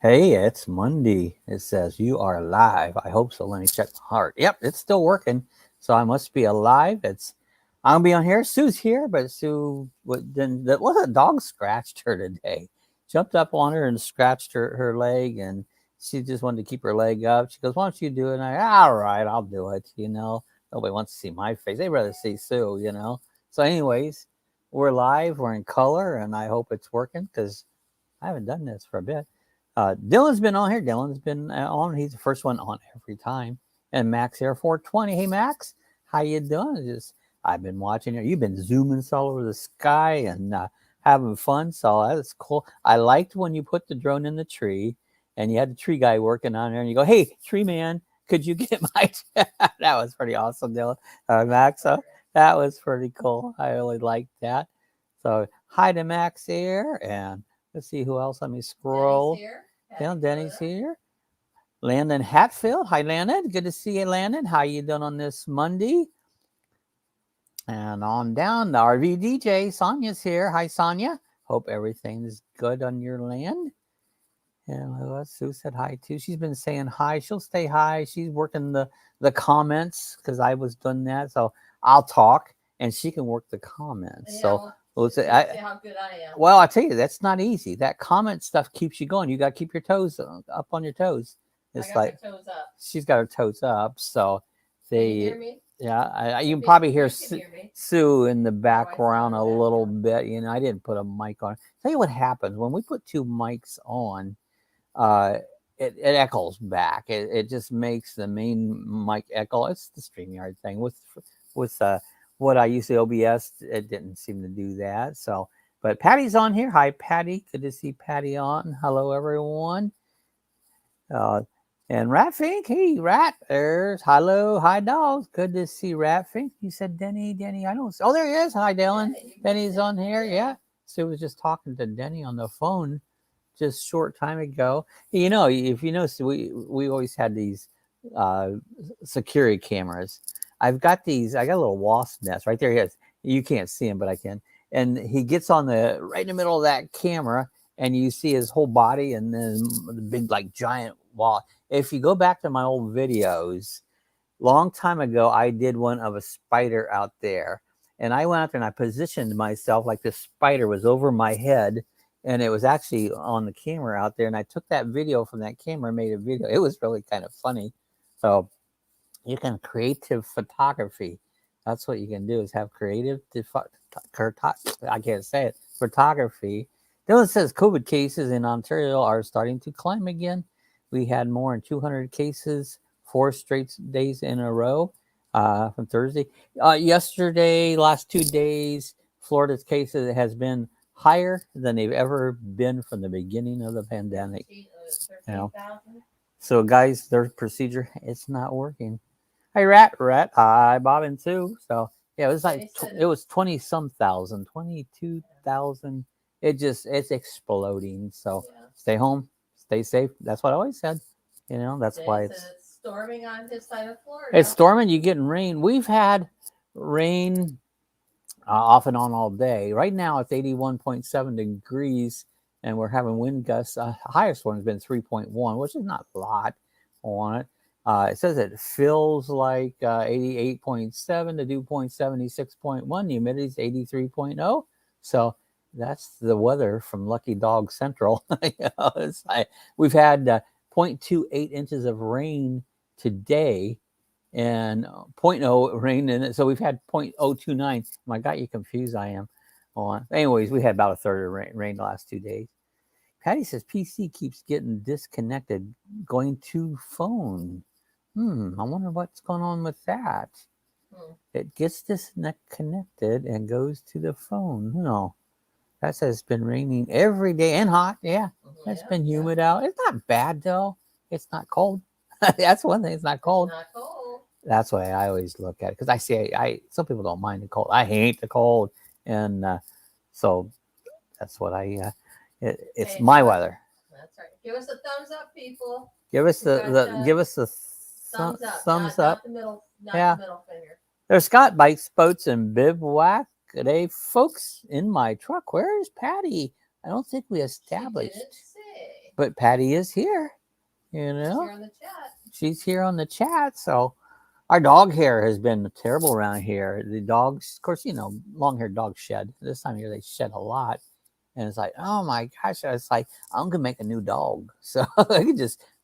Hey, it's Monday. It says you are live. I hope so. Let me check my heart. Yep, it's still working. So I must be alive. I'm gonna be on here. Sue's here, but Sue didn't. That was a dog scratched her today. Jumped up on her and scratched her leg, and she just wanted to keep her leg up. She goes, "Why don't you do it?" And all right, I'll do it. Nobody wants to see my face. They rather see Sue. So, anyways, we're live. We're in color, and I hope it's working because I haven't done this for a bit. Dylan's been on here. Dylan's been on. He's the first one on every time. And Max here, 420. Hey, Max, how you doing? I've been watching you. You've been zooming all over the sky and having fun. So that's cool. I liked when you put the drone in the tree and you had the tree guy working on there and you go, "Hey, tree man, could you get my..." That was pretty awesome, Dylan. Max, so that was pretty cool. I really liked that. So hi to Max here, and let's see who else. Let me scroll. Denny's here. Landon Hatfield. Hi, Landon. Good to see you, Landon. How you doing on this Monday? And on down, the RV DJ, Sonia's here. Hi, Sonia. Hope everything's good on your land. And Sue said hi, too. She's been saying hi. She'll stay hi. She's working the comments because I was doing that. So I'll talk, and she can work the comments. Yeah, so see how good I am. Well, I tell you, that's not easy. That comment stuff keeps you going. You got to keep your toes up on your toes. It's I got like my toes up. She's got her toes up. So Can you hear me? Yeah, you can probably hear Sue in the background a little bit. I didn't put a mic on. Tell you what happens when we put two mics on. It echoes back. It just makes the main mic echo. It's the StreamYard thing with what I use the OBS. It didn't seem to do that. So, but Patty's on here. Hi, Patty. Good to see Patty on. Hello, everyone. And Ratfink. Hey, Rat. There's hello. Hi, dogs. Good to see Ratfink. You said Denny. I don't. Oh, there he is. Hi, Dylan. Denny's on here. Yeah. Sue was just talking to Denny on the phone just short time ago. If you notice, we always had these security cameras. I got a little wasp nest right there. He is. You can't see him, but I can. And he gets on right in the middle of that camera, and you see his whole body, and then the big giant wall. If you go back to my old videos, long time ago, I did one of a spider out there, and I went out there and I positioned myself like this spider was over my head. And it was actually on the camera out there. And I took that video from that camera, made a video. It was really kind of funny. So you can creative photography. That's what you can do, is have creative, I can't say it, photography. Dylan says COVID cases in Ontario are starting to climb again. We had more than 200 cases, 4 straight days in a row from Thursday. Yesterday, last 2 days, Florida's cases has been higher than they've ever been from the beginning of the pandemic. So guys, their procedure, it's not working. Hey, Rat. Hi, Bob and Sue. So yeah, it was it was 20 some thousand, 22,000. It's exploding. So stay home, stay safe. That's what I always said. That's why it's storming on this side of Florida. It's storming. You're getting rain. We've had rain off and on all day. Right now it's 81.7 degrees, and we're having wind gusts. Highest one has been 3.1, which is not a lot on it. It says it feels like 88.7, the dew point 76.1, the humidity is 83.0. So that's the weather from Lucky Dog Central. We've had 0.28 inches of rain today, and 0.0 rain in it. So we've had 0.029. My God, you confused I am on. Anyways, we had about a third of rain the last 2 days. Patty says PC keeps getting disconnected going to phone. I wonder what's going on with that. It gets disconnected and goes to the phone. No, that says it's been raining every day and hot. Yeah, it's been humid out. It's not bad though. It's not cold. That's one thing. It's not cold. It's not cold. That's the way I always look at it, because I see some people don't mind the cold. I hate the cold, and so that's what it's my weather. That's right. Give us a thumbs up, people. Give us the thumbs up. Not the middle finger. There's Scott Bikes, Boats, and Bivouac. Good day, folks. In my truck. Where is Patty? I don't think we established. She didn't say. But Patty is here. You She's know, here on the chat. she's here on the chat. So our dog hair has been terrible around here. The dogs, of course, long-haired dogs shed. This time of year, they shed a lot. And it's like, oh my gosh, it's like, I'm going to make a new dog. So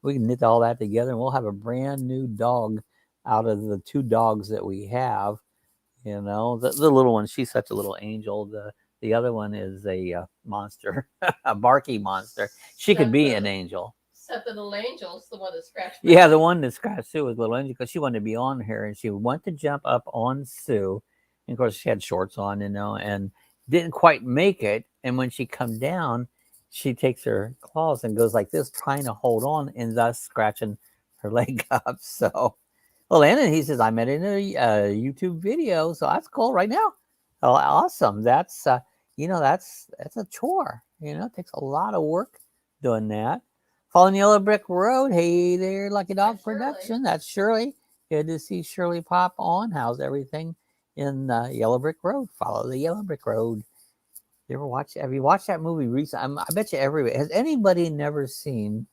we can knit all that together and we'll have a brand new dog out of the 2 dogs that we have. The little one, she's such a little angel. The other one is a monster, a barky monster. She could be an angel. Except the little angel's the one that scratched. Yeah, the one that scratched Sue was little angel because she wanted to be on her and she went to jump up on Sue. And of course, she had shorts on, and didn't quite make it. And when she come down, she takes her claws and goes like this, trying to hold on and thus scratching her leg up. So, well, Landon, he says, I met in a YouTube video. So that's cool right now. Oh, awesome. That's, that's a chore. It takes a lot of work doing that. Following Yellow Brick Road. Hey there, Lucky Dog Production. That's Shirley. Good to see Shirley pop on. How's everything in Yellow Brick Road? Follow the Yellow Brick Road. Have you watched that movie recently? I bet you everybody. Has anybody never seen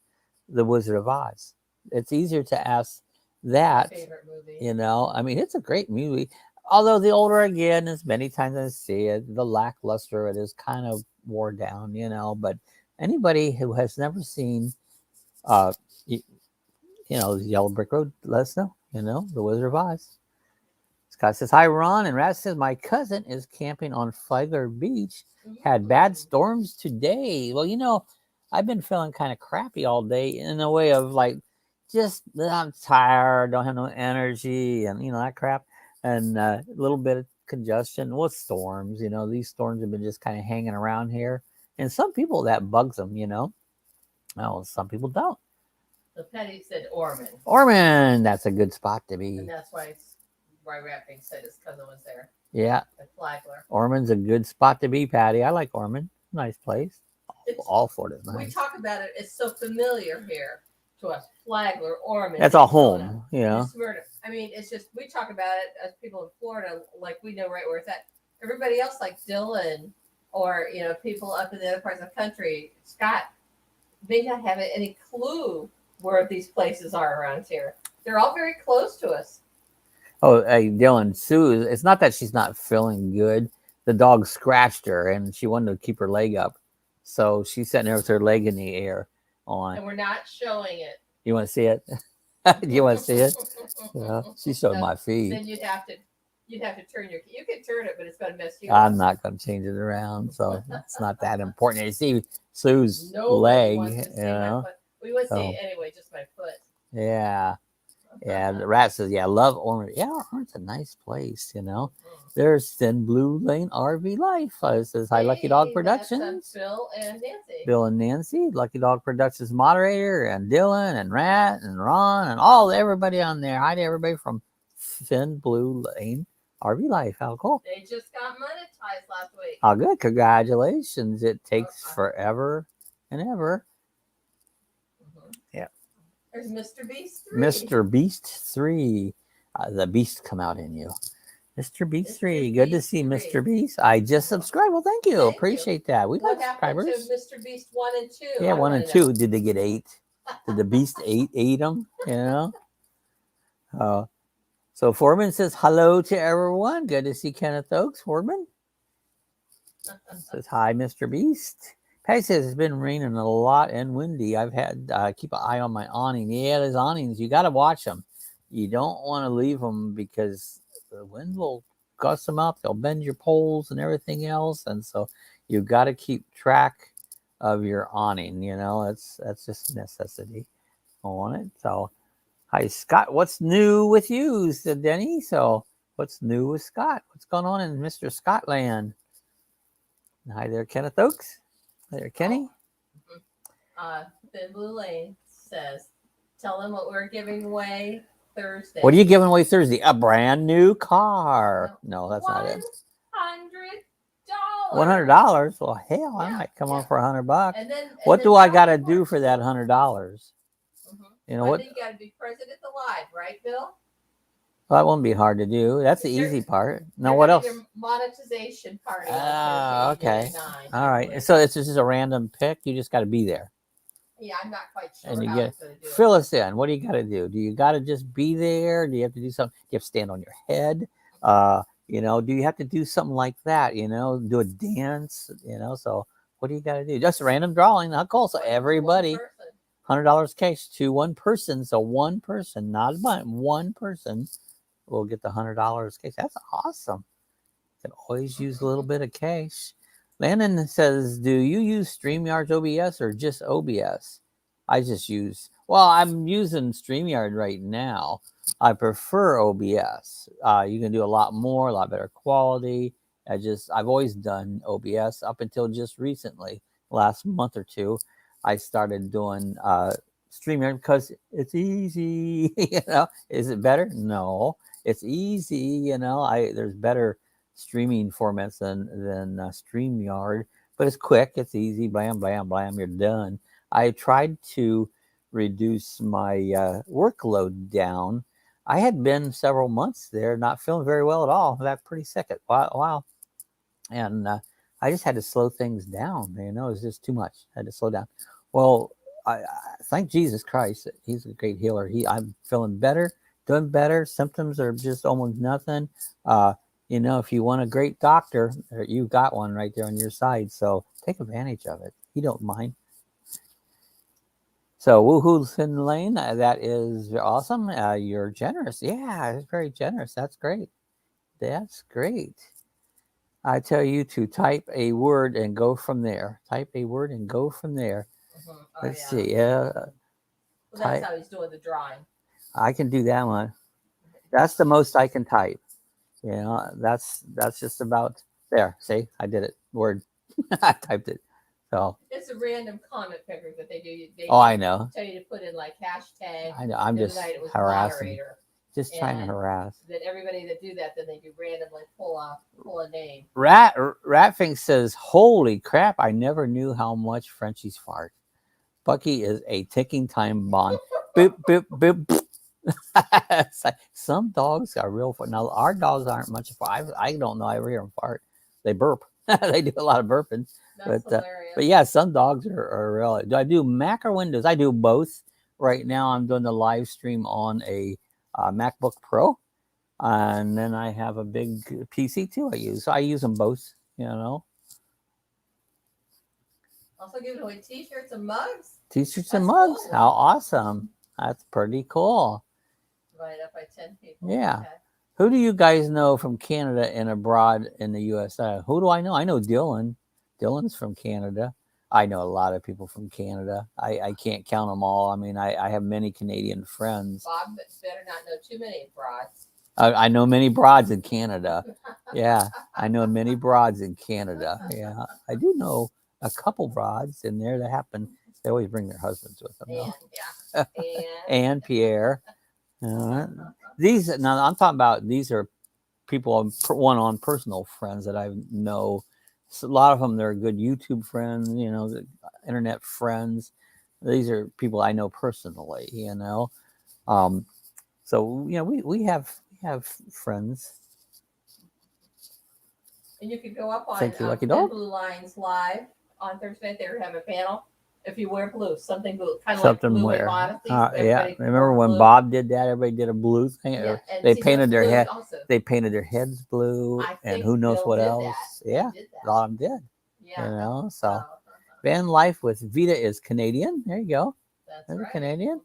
The Wizard of Oz? It's easier to ask that. My favorite movie. It's a great movie. Although the older I get, as many times as I see it, the lackluster it is kind of wore down, But anybody who has never seen, Yellow Brick Road, let us know. The Wizard of Oz. Scott says, hi, Ron. And Raz says, my cousin is camping on Flagler Beach. Had bad storms today. Well, I've been feeling kind of crappy all day in a way of like, just I'm tired, don't have no energy, and that crap, and a little bit of congestion. Well, storms, these storms have been just kind of hanging around here, and some people that bugs them, Well, some people don't. The Petty said Ormond. Ormond, that's a good spot to be. And that's why Rapping said his cousin was there. Yeah. At Flagler. Ormond's a good spot to be, Patty. I like Ormond. Nice place. All Florida's nice. We talk about it. It's so familiar here to us. Flagler, Ormond. That's a home, it's just, we talk about it as people in Florida, like we know right where it's at. Everybody else, like Dylan, or, people up in the other parts of the country, Scott, may not have any clue where these places are around here. They're all very close to us. Oh, hey, Dylan, Sue, it's not that she's not feeling good. The dog scratched her and she wanted to keep her leg up. So she's sitting there with her leg in the air on. And we're not showing it. You want to see it? Do you want to see it? Yeah, she showed my feet. Then you'd have to turn you can turn it, but it's going to mess you I'm up. not going to change it around. So it's not that important. You see Sue's leg, We would see it anyway, just my foot. Yeah. Yeah, the rat says, I love Orange. Yeah, Orange's a nice place, There's Thin Blue Lane RV Life. It says, hi, Lucky Dog Productions. Bill and Nancy. Bill and Nancy, Lucky Dog Productions moderator, and Dylan, and Rat, and Ron, and everybody on there. Hi to everybody from Thin Blue Lane RV Life. How cool. They just got monetized last week. How good. Congratulations. It takes forever and ever. Yeah. There's Mr. Beast 3. Mr. Beast 3. The beast come out in you. Mr. Beast 3. Good to see Mr. Beast. I just subscribed. Well, thank you. Appreciate that. We like subscribers. What happened to Mr. Beast 1 and 2? Yeah, 1 and 2. Did they get 8? Did the Beast 8 them? So Foreman says hello to everyone. Good to see Kenneth Oaks. Foreman says hi, Mr. Beast. Patty says it's been raining a lot and windy. I've had keep an eye on my awning. Yeah, those awnings, you got to watch them. You don't want to leave them because the wind will gust them up. They'll bend your poles and everything else. And so you've got to keep track of your awning. That's just a necessity on it. So, hi, Scott. What's new with you? Said Denny. So, what's new with Scott? What's going on in Mr. Scotland? Hi there, Kenneth Oaks. There, Kenny. Thin Blue Lane says, tell them what we're giving away Thursday. What are you giving away Thursday? A brand new car. No, that's not it. $100. $100. Well, hell, I might come on for $100. And then, what do I got to do for that $100? What? You got to be present at the live, right, Bill? Well, that won't be hard to do. That's the easy part. Now, what else? Your monetization party. Okay. All right. So it's just a random pick. You just got to be there. Yeah, I'm not quite sure And you how get it's going to do fill us in. What do you got to do? Do you got to just be there? Do you have to do something? Do you have to stand on your head? You know, do you have to do something like that? You know, do a dance? You know, so what do you got to do? Just a random drawing. Not cool. So it. everybody, One person. $100 case to one person. So one person, not a bunch, one person will get the $100 case. That's awesome. Can always use a little bit of cash. Landon says, do you use StreamYard's OBS or just OBS? I just use, well, I'm using StreamYard right now. I prefer OBS. You can do a lot more, a lot better quality. I've always done OBS up until just recently, last month or two. I started doing StreamYard because it's easy. You know, is it better? No, it's easy. You know, there's better streaming formats than StreamYard, but it's quick, it's easy, blam, blam, blam, you're done. I tried to reduce my workload down. I had been several months there, not feeling very well at all. That pretty sick at wow. And I just had to slow things down. You know, it was just too much. I had to slow down. Well, I thank Jesus Christ. He's a great healer. I'm feeling better, doing better. Symptoms are just almost nothing. You know, if you want a great doctor, you've got one right there on your side. So take advantage of it. He don't mind. So woohoo, Thin Lane, that is awesome. You're generous. Yeah, it's very generous. That's great. That's great. I tell you to type a word and go from there. Type a word and go from there. Oh, Let's yeah. see. Well, that's how he's doing the drawing. I can do that one. That's the most I can type. You know, that's just about there. See, I did it. Word. I typed it. So it's a random comment picker that they do. I know. Tell you to put in like hashtag. I know. I'm just harassing. Just trying to harass. That everybody that do that, then they do randomly pull a name. Ratfink says, "Holy crap! I never knew how much Frenchies fart." Bucky is a ticking time bomb. Boop boop boop. Like, some dogs are real fun. Now our dogs aren't much fun. I don't know. I ever hear them fart. They burp. They do a lot of burping. That's hilarious. But yeah, some dogs are real. Do I do Mac or Windows? I do both. Right now, I'm doing the live stream on a MacBook Pro, and then I have a big PC too. So I use them both. You know. Also giving away T-shirts and mugs. T-shirts and mugs. Cool. How awesome! That's pretty cool. Divided up by 10 people. Yeah. Okay. Who do you guys know from Canada and abroad in the USA? Who do I know? I know Dylan. Dylan's from Canada. I know a lot of people from Canada. I can't count them all. I mean, I have many Canadian friends. Bob better not know too many broads. I know many broads in Canada. Yeah, I know many broads in Canada. Yeah, I do know a couple broads in there that happen. They always bring their husbands with them. And Pierre. These now I'm talking about. These are people one-on personal friends that I know. So a lot of them, they're good YouTube friends. You know, the internet friends. These are people I know personally. You know, so you know we have friends. And you could go up on Thank you, Lucky Dog. Blue Lines Live on Thursday. They have a panel. If you wear blue, something blue, kind of something like blue where, yeah. Remember when blue. Bob did that? Everybody did a blue thing. Yeah, they painted their head. They painted their heads blue, and who knows what else? That. Yeah, a lot of them did. Yeah, you know. So, van life with Vita is Canadian. There you go. That's right. Canadian.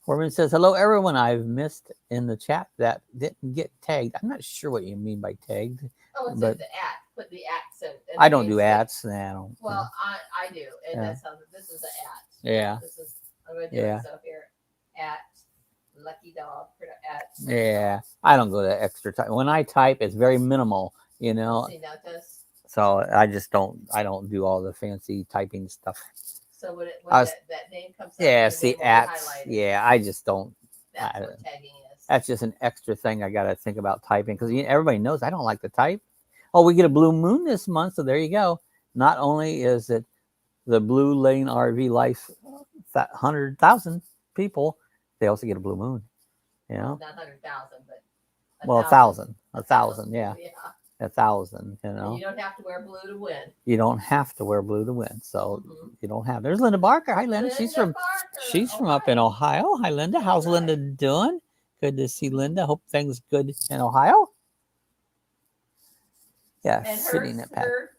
Foreman says, "Hello, everyone. I've missed in the chat that didn't get tagged. I'm not sure what you mean by tagged. Oh, it says the at. Put the at. I don't do ats. I don't. Well, I do, and that's how this is the at. Yeah. This is I'm gonna do myself here at Lucky Dog at. Yeah, I don't go to extra time. When I type, it's very minimal. You know. See, now this. So I just don't. I don't do all the fancy typing stuff. So when that name comes up, yeah, see ats. Yeah, I just don't. That's what tagging is. That's just an extra thing I got to think about typing because everybody knows I don't like to type. Oh, we get a blue moon this month, so there you go. Not only is it the Blue Lane RV Life 100,000 people, they also get a blue moon. You know, not 100,000, but 1,000. 1,000, yeah. 1,000. You And know, you don't have to wear blue to win. you don't have to wear blue to win. So Mhm. you don't have. There's Linda Barker. Hi, Linda. She's Linda from Barker, up in Ohio. Hi, Linda. How's All right. Linda doing? Good to see Mhm. Linda. Hope things good in Ohio. Yeah, And sitting at Pat. her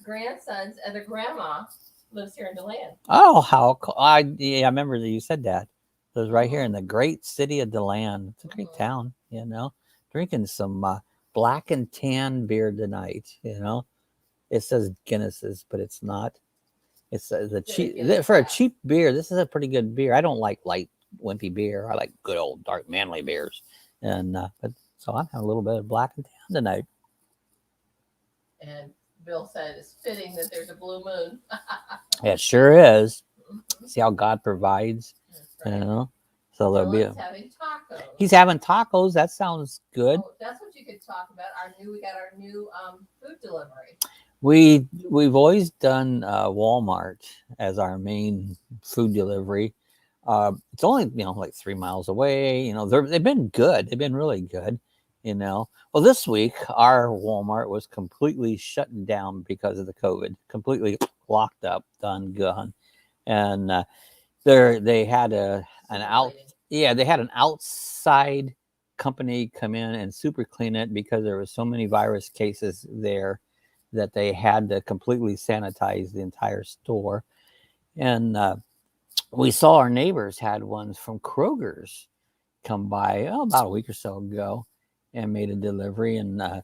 grandson's other grandma lives here in DeLand. Oh, how cool. I remember that you said that. It was right here in the great city of DeLand. It's a great town, you know. Drinking some black and tan beer tonight, you know. It says Guinness's, but it's not. It's the cheap for a cheap beer. This is a pretty good beer. I don't like light, wimpy beer. I like good old dark, manly beers. And but so I'm having a little bit of black and tan tonight. And Bill said it's fitting that there's a blue moon. It sure is. See how God provides, Right. you know. So there'll be. Having tacos. He's having tacos. That sounds good. Oh, that's what you could talk about. We got our new food delivery. We've always done Walmart as our main food delivery. It's only like 3 miles away. You know they've been good. They've been really good. You know. Well, this week our Walmart was completely shut down because of the COVID. Completely locked up, done, gone, and they had they had an outside company come in and super clean it because there was so many virus cases there that they had to completely sanitize the entire store. And we saw our neighbors had ones from Kroger's come by about a week or so ago and made a delivery. And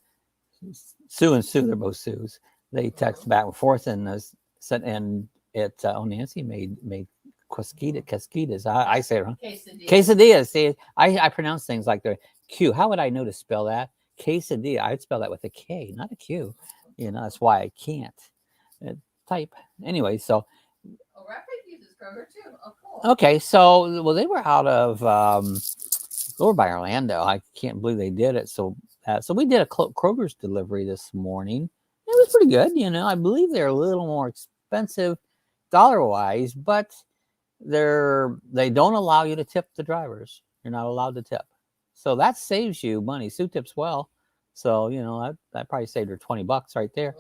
Sue, they're both Sue's. They text back and forth and sent, and Nancy made Casquitas. I say it wrong. Quesadillas. See, I pronounce things like the Q. How would I know to spell that? Quesadilla. I'd spell that with a K, not a Q. You know, that's why I can't type. Anyway, so. Oh, Rapid uses Kroger too. Oh, cool. Okay, so, well, they were out of, over by Orlando. I can't believe they did it. So we did a Kroger's delivery this morning. It was pretty good. You know, I believe they're a little more expensive dollar-wise, but they don't allow you to tip the drivers. You're not allowed to tip. So that saves you money. Sue tips well. So, you know, that probably saved her $20 right there.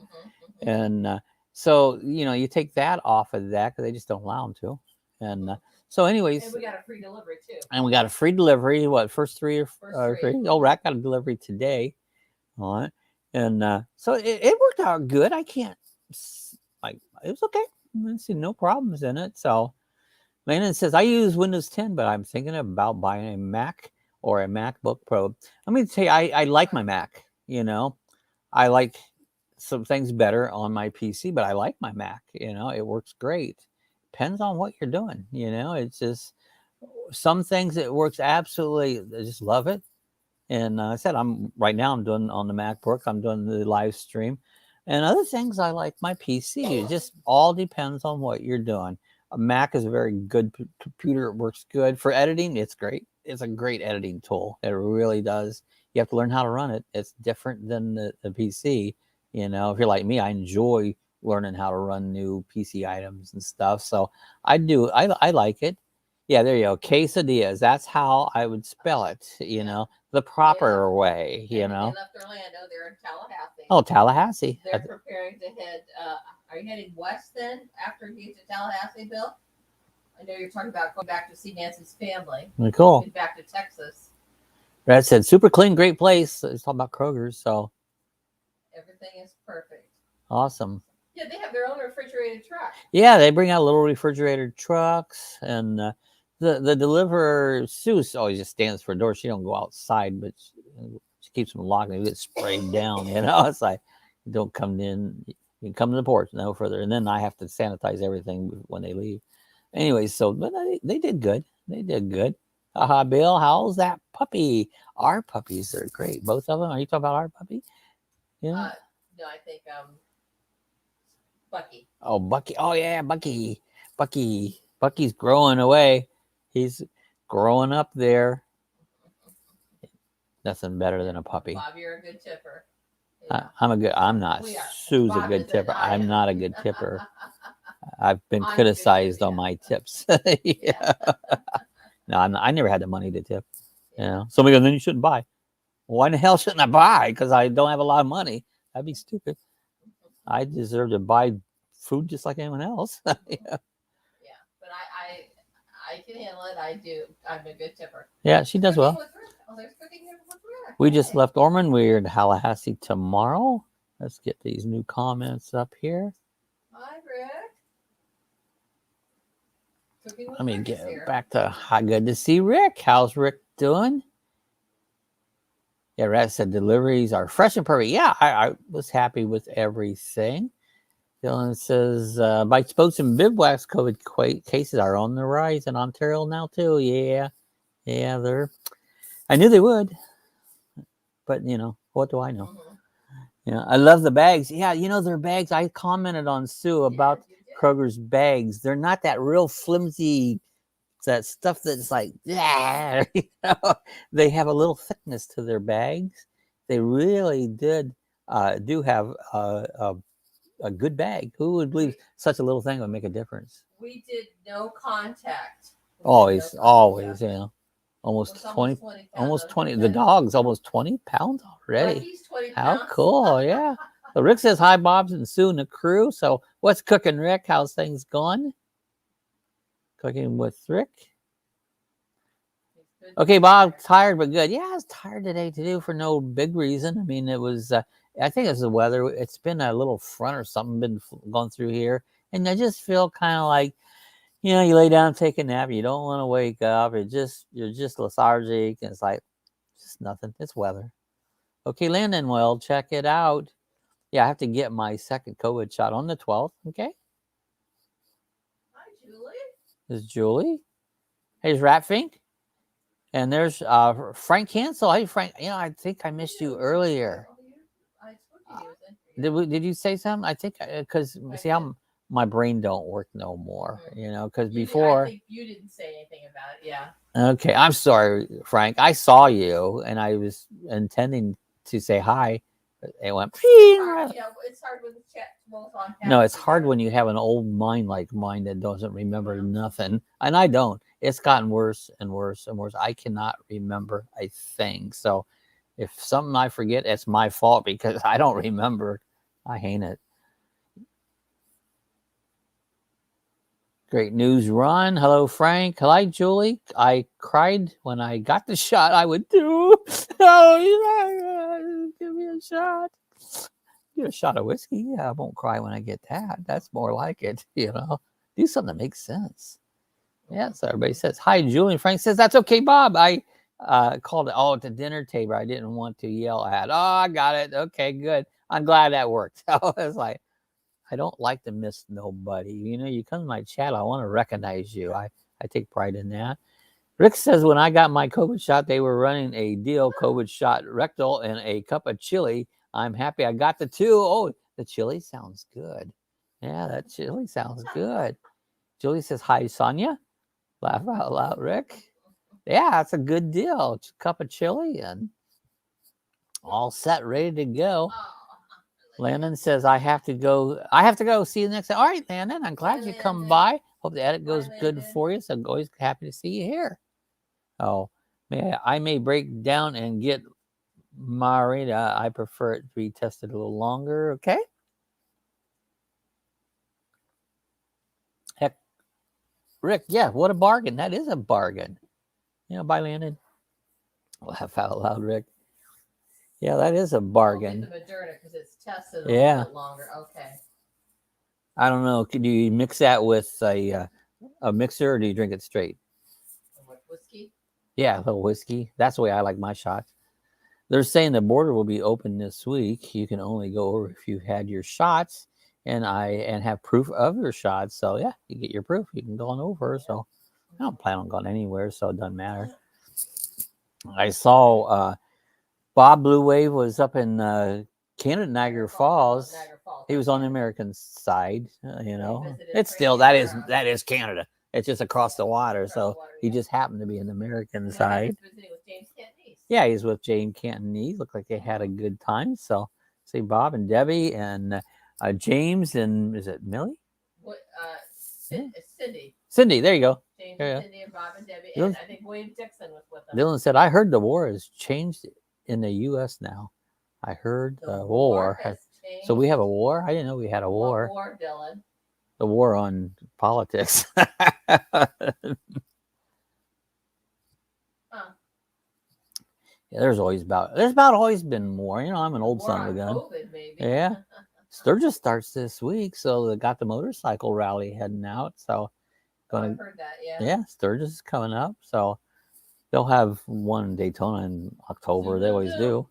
And so, you know, you take that off of that because they just don't allow them to. And so anyways. And we got a free delivery too. And we got a free delivery. What, first three? Oh, Rack got a delivery today. All right. And so it worked out good. I can't, it was okay. I see no problems in it. So Landon says, I use Windows 10, but I'm thinking about buying a Mac or a MacBook Pro. Let me tell you, I like my Mac, you know. I like some things better on my PC, but I like my Mac, you know. It works great. Depends on what you're doing, you know. It's just some things it works absolutely. I just love it. And I said, right now I'm doing on the MacBook, I'm doing the live stream. And other things I like my PC. It just all depends on what you're doing. A Mac is a very good computer. It works good for editing. It's great. It's a great editing tool. It really does. You have to learn how to run it. It's different than the PC. You know, if you're like me, I enjoy learning how to run new PC items and stuff. So I like it. Yeah, there you go. Quesadillas. That's how I would spell it, you know, the proper way, you know. They left Orlando. They're in Tallahassee. Oh, Tallahassee. They're preparing to head. Are you heading west then after you get to Tallahassee, Bill? I know you're talking about going back to see Nancy's family. Really cool. Back to Texas. Brad said, super clean, great place. It's talking about Kroger's, so. Everything is perfect. Awesome. Yeah, they have their own refrigerated truck. Yeah, they bring out little refrigerated trucks, and the deliverer, Sue, always just stands for a door. She don't go outside, but she keeps them locked. They get sprayed down, you know. It's like, don't come in. You can come to the porch, no further. And then I have to sanitize everything when they leave. Anyways, so, but they did good. They did good. Haha, Bill, how's that puppy? Our puppies are great. Both of them. Are you talking about our puppy? Yeah. No, I think Bucky. Oh, Bucky. Oh, yeah, Bucky. Bucky's growing away. He's growing up there. Nothing better than a puppy. Bob, you're a good tipper. Yeah. I'm not. Sue's a good tipper. I'm not a good tipper. I've been criticized on my tips. Yeah. No, I never had the money to tip. You know, somebody goes, then you shouldn't buy. Why the hell shouldn't I buy? Because I don't have a lot of money. That'd be stupid. I deserve to buy food just like anyone else. Yeah, but I can handle it. I do. I'm a good tipper. Yeah, she does well. Oh, there's Cooking with Rick. We just left Ormond. We're in Tallahassee tomorrow. Let's get these new comments up here. Hi, Rick. Let me get back to how good to see Rick. How's Rick doing? Yeah, Rat said deliveries are fresh and perfect. Yeah, I was happy with everything. Dylan says bikes, boats, and bivouacs COVID cases are on the rise in Ontario now too. Yeah, they're. I knew they would, but you know what do I know? Yeah, I love the bags. Yeah, you know their bags. I commented on Sue about Kroger's bags. They're not that real flimsy, that stuff that's like, yeah, you know, they have a little thickness to their bags. They really do have a good bag. Who would believe such a little thing would make a difference? We did no contact. Always, you know. Almost 20. The dog's almost 20 pounds already. He's 20 How pounds. cool, yeah. So Rick says hi, Bob's and Sue and the crew. So what's cooking, Rick? How's things going? Cooking with Rick. Okay, Bob, tired but good. Yeah, I was tired today too for no big reason. I mean, it was, I think it's the weather. It's been a little front or something been going through here. And I just feel kind of like, you know, you lay down, take a nap. You don't want to wake up. You're just lethargic. And it's like, just nothing. It's weather. Okay, Landon, well, check it out. Yeah, I have to get my second COVID shot on the 12th. Okay. Hi, Julie. This is Julie. Here's Ratfink. And there's Frank Hansel. Hey, Frank. You know, I think I missed you earlier. Did you say something? I think because see how my brain don't work no more. You know, because before I think you didn't say anything about it. Yeah. Okay, I'm sorry, Frank. I saw you, and I was intending to say hi. It went. It's hard when the chat rolls on. No, it's hard when you have an old mind like mine that doesn't remember nothing, and I don't. It's gotten worse and worse and worse. I cannot remember a thing. So, if something I forget, it's my fault because I don't remember. I hate it. Great news, Ron. Hello, Frank. Hello, Julie. I cried when I got the shot. I would do. Oh, give me a shot. Get a shot of whiskey. Yeah, I won't cry when I get that. That's more like it. You know, do something that makes sense. Yeah, so everybody says hi, Julie. Frank says that's okay, Bob. I called it at the dinner table. I didn't want to yell at. Oh, I got it. Okay, good. I'm glad that worked. So it's like. I don't like to miss nobody. You know, you come to my chat, I want to recognize you. I take pride in that. Rick says, when I got my COVID shot, they were running a deal, COVID shot rectal and a cup of chili. I'm happy I got the two. Oh, the chili sounds good. Yeah, that chili sounds good. Julie says, hi, Sonia. Laugh out loud, Rick. Yeah, that's a good deal. It's a cup of chili and all set, ready to go. Landon says, I have to go. See you next time. All right, Landon, I'm glad you come by. Hope the edit goes good for you. So I'm always happy to see you here. Oh, I may break down and get margarita. I prefer it to be tested a little longer. Okay. Heck, Rick, yeah, what a bargain. That is a bargain. You know, bye, Landon. Laugh out loud, Rick. Yeah, that is a bargain. The Moderna because it's tested a little bit longer. Okay. I don't know. Do you mix that with a mixer or do you drink it straight? What, whiskey? Yeah, a little whiskey. That's the way I like my shots. They're saying the border will be open this week. You can only go over if you've had your shots and have proof of your shots. So yeah, you get your proof. You can go on over. So I don't plan on going anywhere, so it doesn't matter. I saw Bob Blue Wave was up in Canada, Niagara Falls. He was on the American side, you know. It's still that is Canada. It's just across the water, so he just happened to be in the American side. Yeah, he's with James Cantonese. Looked like they had a good time. So, see Bob and Debbie and James and is it Millie? What? Cindy. Cindy, there you go. James and Cindy and Bob and Debbie, and I think William Dixon was with them. Dylan said, "I heard the war has changed in the U.S. now. I heard The war. has So we have a war? I didn't know we had a war. What war, Dylan? The war on politics. Huh. Yeah, there's about always been more. You know, I'm an old War son of on a gun. COVID, maybe. Yeah. Sturgis starts this week, so they got the motorcycle rally heading out. So I've heard that, yeah. Yeah, Sturgis is coming up. So they'll have one in Daytona in October. They always do.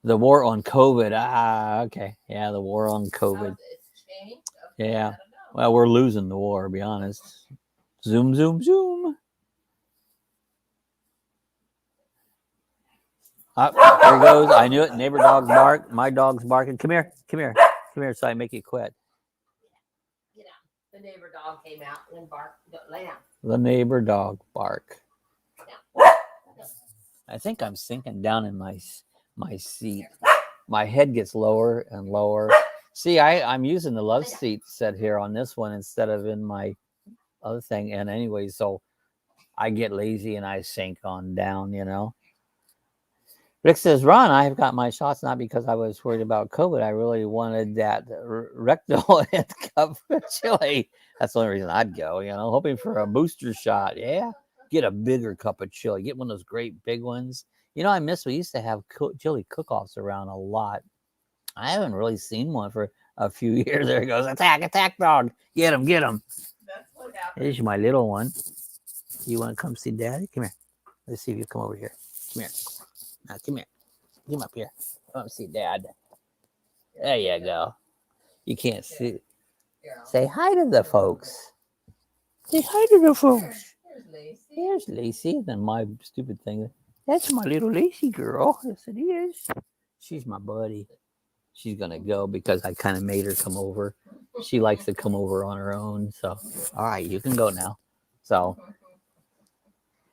The war on COVID. Ah, okay. Yeah, the war on COVID. It's changed? Okay, Yeah. I don't know. Well, we're losing the war, to be honest. Zoom, zoom, zoom. Ah, there he goes. I knew it. Neighbor dog bark. My dog's barking. Come here. Come here. Come here so I make you quit. Get out. The neighbor dog came out and barked. Lay down. The neighbor dog bark. Yeah. I think I'm sinking down in my seat. My head gets lower and lower. See, I'm using the love seat set here on this one instead of in my other thing. And anyway, so I get lazy and I sink on down, you know. Rick says, Ron, I have got my shots not because I was worried about COVID. I really wanted that rectal and cup chili. That's the only reason I'd go, you know, hoping for a booster shot. Yeah. Get a bigger cup of chili. Get one of those great big ones. You know, we used to have chili cook-offs around a lot. I haven't really seen one for a few years. There he goes. Attack, dog. Get him. That's what happened. Here's my little one. You want to come see Daddy? Come here. Let's see if you come over here. Come here. Now, come here. Come up here. I want to see Dad. There you go. You can't see. Say hi to the folks. Say hi to the folks. Here's Lacey. Then my stupid thing. That's my little Lacey girl. Yes, it is. She's my buddy. She's going to go because I kind of made her come over. She likes to come over on her own. So, all right, you can go now. So,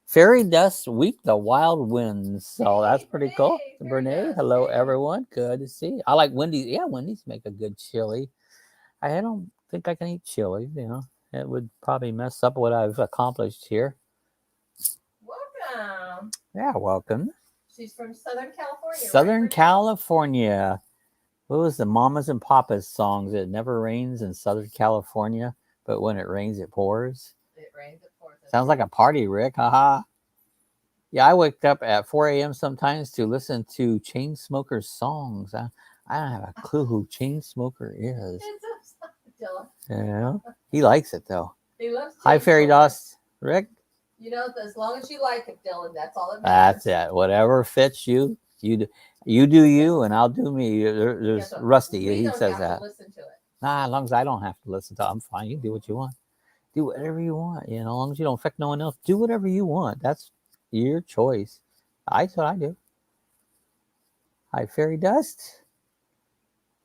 Fairydust Weep the Wild Winds. So that's pretty cool. Brene, hello everyone. Good to see you. I like Wendy's. Yeah, Wendy's make a good chili. I don't think I can eat chili, you know. It would probably mess up what I've accomplished here. Welcome. Yeah, welcome. She's from Southern California. Southern California. What was the Mamas and Papas songs? It never rains in Southern California, but when it rains, it pours. It rains, it pours. Sounds like a party, Rick. Haha. Yeah, I wake up at 4 a.m. sometimes to listen to Chainsmokers songs. I don't have a clue who Chainsmoker is. Yeah, he likes it though. He loves. Hi, Fairydust, Rick. You know, as long as you like it, Dylan, that's all that That's matters. it. Whatever fits you, you do you, and I'll do me. There's Rusty. He says that. Listen to it. Nah, as long as I don't have to listen to it, I'm fine. You can do what you want. Do whatever you want. You know, as long as you don't affect no one else, do whatever you want. That's your choice. That's what I do. Hi, Fairydust.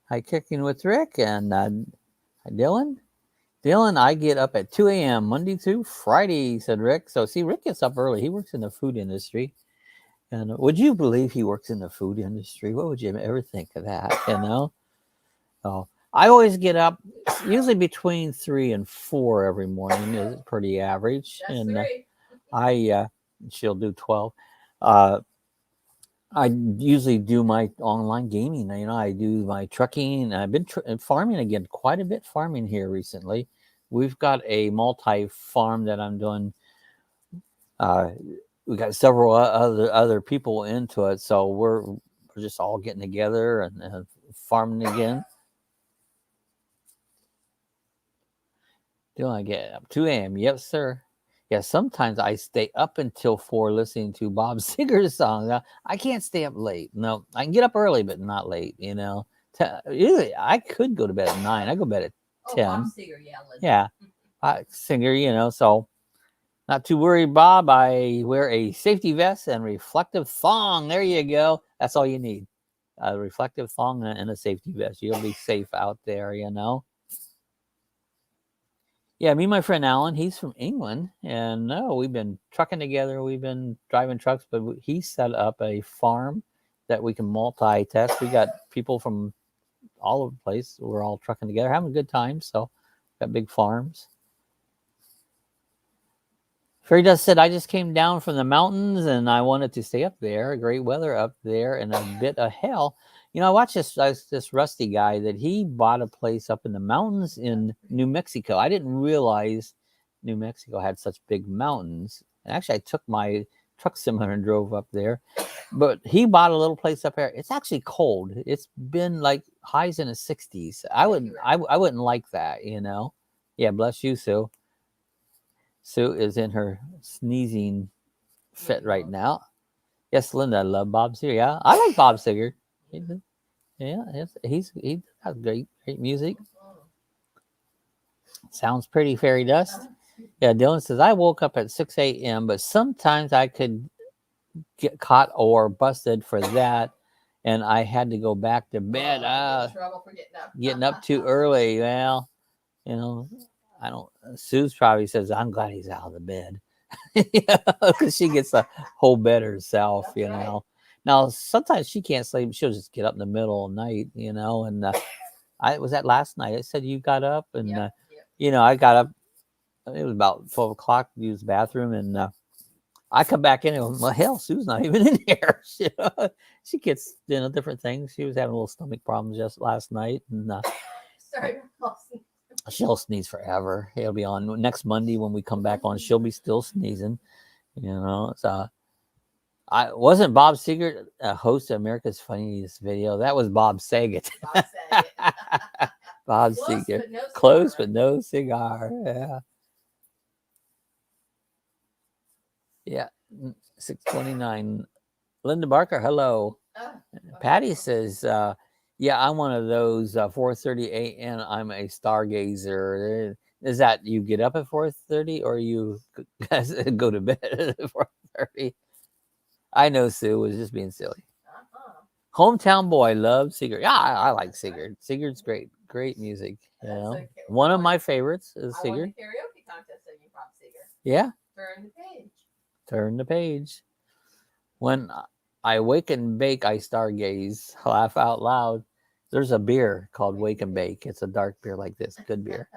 Hi, Kicking with Rick, and hi, Dylan. Dylan, I get up at 2 a.m. Monday through Friday, said Rick. So, see, Rick gets up early. He works in the food industry. And would you believe he works in the food industry? What would you ever think of that, you know? Oh, I always get up usually between 3 and 4 every morning. Is pretty average. That's and great. She'll do 12. I usually do my online gaming. You know, I do my trucking. I've been farming again, quite a bit farming here recently. We've got a multi-farm that I'm doing. We got several other people into it, so we're just all getting together and farming again. Do I get up 2 a.m.? Yes, sir. Yeah, sometimes I stay up until 4 listening to Bob Seger's songs. I can't stay up late. No, I can get up early, but not late, you know. Usually, I could go to bed at 9. I go to bed at 10. Bob Seger, yeah. Singer, you know, so not too worried, Bob. I wear a safety vest and reflective thong. There you go. That's all you need. A reflective thong and a safety vest. You'll be safe out there, you know. Yeah, me and my friend Alan, he's from England, and we've been trucking together. We've been driving trucks, but he set up a farm that we can multitask. We got people from all over the place. We're all trucking together, having a good time. So, got big farms. Fairydust said, I just came down from the mountains and I wanted to stay up there. Great weather up there and a bit of hell. You know, I watched this Rusty guy that he bought a place up in the mountains in New Mexico. I didn't realize New Mexico had such big mountains. And actually, I took my truck simulator and drove up there. But he bought a little place up there. It's actually cold. It's been like highs in the 60s. I wouldn't like that, you know. Yeah, bless you, Sue. Sue is in her sneezing fit right now. Yes, Linda, I love Bob Seger. Yeah, I like Bob Seger. Yeah, he has great music. Sounds pretty, Fairydust. Yeah, Dylan says, I woke up at 6 a.m., but sometimes I could get caught or busted for that, and I had to go back to bed. Trouble for getting up too early. Well, you know, I don't. Sue's probably says, I'm glad he's out of the bed. Because she gets the whole bed herself, That's you right. know. Now, sometimes she can't sleep. She'll just get up in the middle of the night, you know. And I was that last night. I said, you got up, and, you know, I got up. It was about 12 o'clock to use the bathroom, and I come back in and, well, hell, Sue's not even in here. She gets, you know, different things. She was having a little stomach problems just last night, and Sorry, she'll sneeze forever. It'll be on next Monday when we come back on. She'll be still sneezing, you know. So I wasn't Bob Seger a host of America's Funniest Video. That was Bob Saget. Bob Saget. Bob Close, Seger. but no cigar, Close, right? but no cigar. Yeah. Yeah. 629. Linda Barker, hello. Patty says, yeah, I'm one of those 4:30 a.m. I'm a stargazer. Is that you get up at 4:30 or you go to bed at 4:30? I know Sue was just being silly. Hometown boy loves Sigurd. Yeah, I like Sigurd. Sigurd's great. Great music. You know? One of my favorites is I Sigurd. won the karaoke contest singing Bob Seger. Yeah. Turn the page. Turn the page. When I wake and bake, I stargaze. Laugh out loud. There's a beer called Wake and Bake. It's a dark beer like this. Good beer.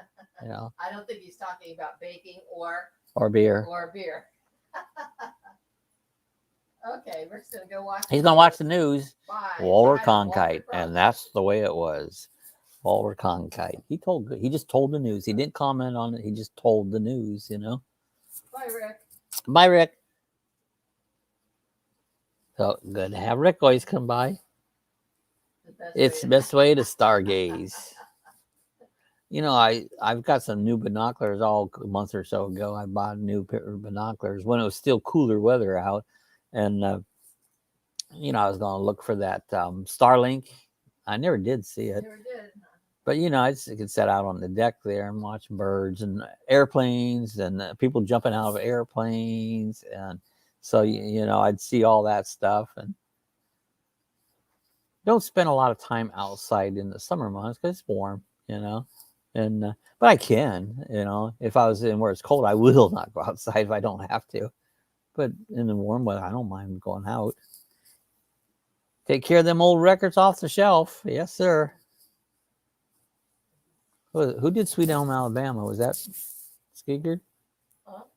You know. I don't think he's talking about baking or beer. Okay, Rick's gonna go watch. He's gonna watch the news. Bye. Walter Bye, Cronkite, Walter and that's the way it was. Walter Cronkite. He just told the news. He didn't comment on it. He just told the news. You know. Bye, Rick. Bye, Rick. So good to have Rick always come by. It's the best way to stargaze. You know, I've got some new binoculars all a month or so ago. I bought new pair of binoculars when it was still cooler weather out. And, you know, I was going to look for that Starlink. I never did see it. Never did. But, you know, I just could sit out on the deck there and watch birds and airplanes and people jumping out of airplanes. And so, you know, I'd see all that stuff. And don't spend a lot of time outside in the summer months because it's warm, you know. And but I can, you know, if I was in where it's cold, I will not go outside if I don't have to. But in the warm weather, I don't mind going out. Take care of them old records off the shelf. Yes, sir. Who did Sweet Home Alabama? Was that Skinner?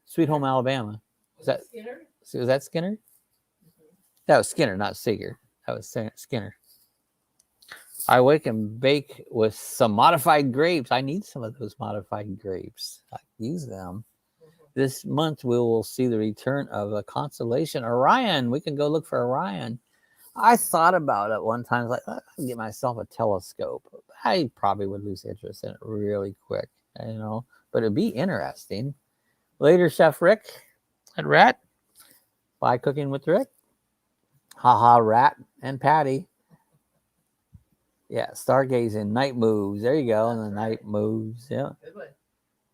Sweet Home Alabama. Was that Skinner? Was that Skinner? Mm-hmm. That was Skinner, not Seeger. That was Skinner. I wake and bake with some modified grapes. I need some of those modified grapes. I use them. This month, we will see the return of a constellation, Orion. We can go look for Orion. I thought about it one time. Like, I can get myself a telescope. I probably would lose interest in it really quick, you know. But it'd be interesting. Later, Chef Rick and Rat. By Cooking with Rick. Haha, Rat and Patty. Yeah, stargazing, night moves. There you go. And the night moves. Yeah. Good one.